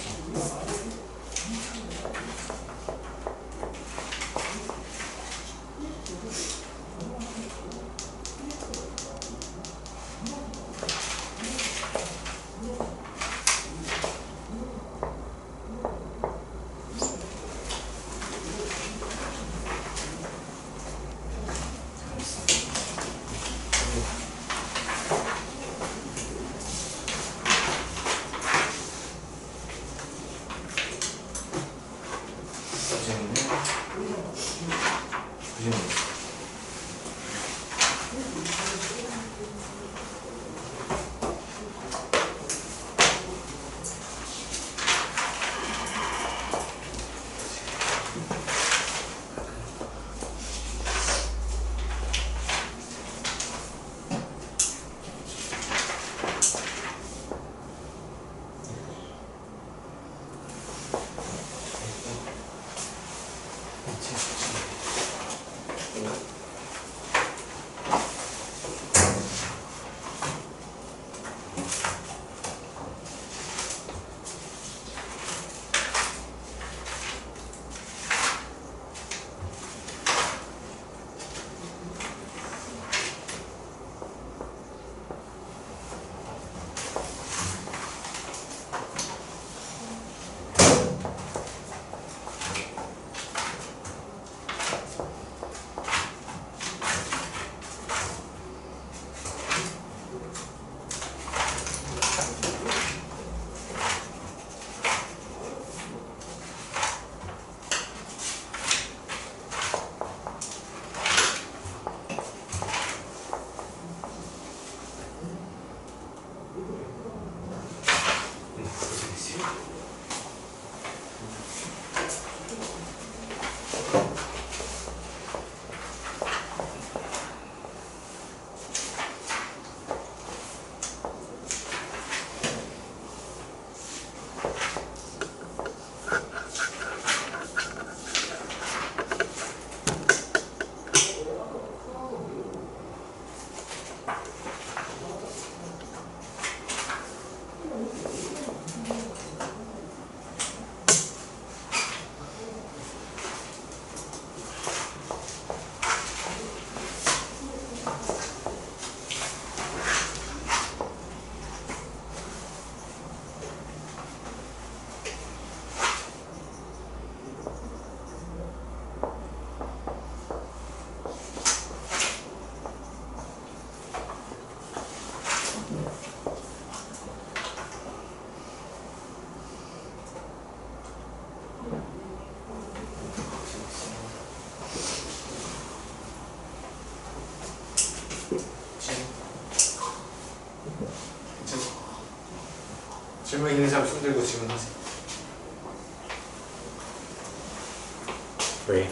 질문 있는 사람 손 들고 질문하세요. 왜?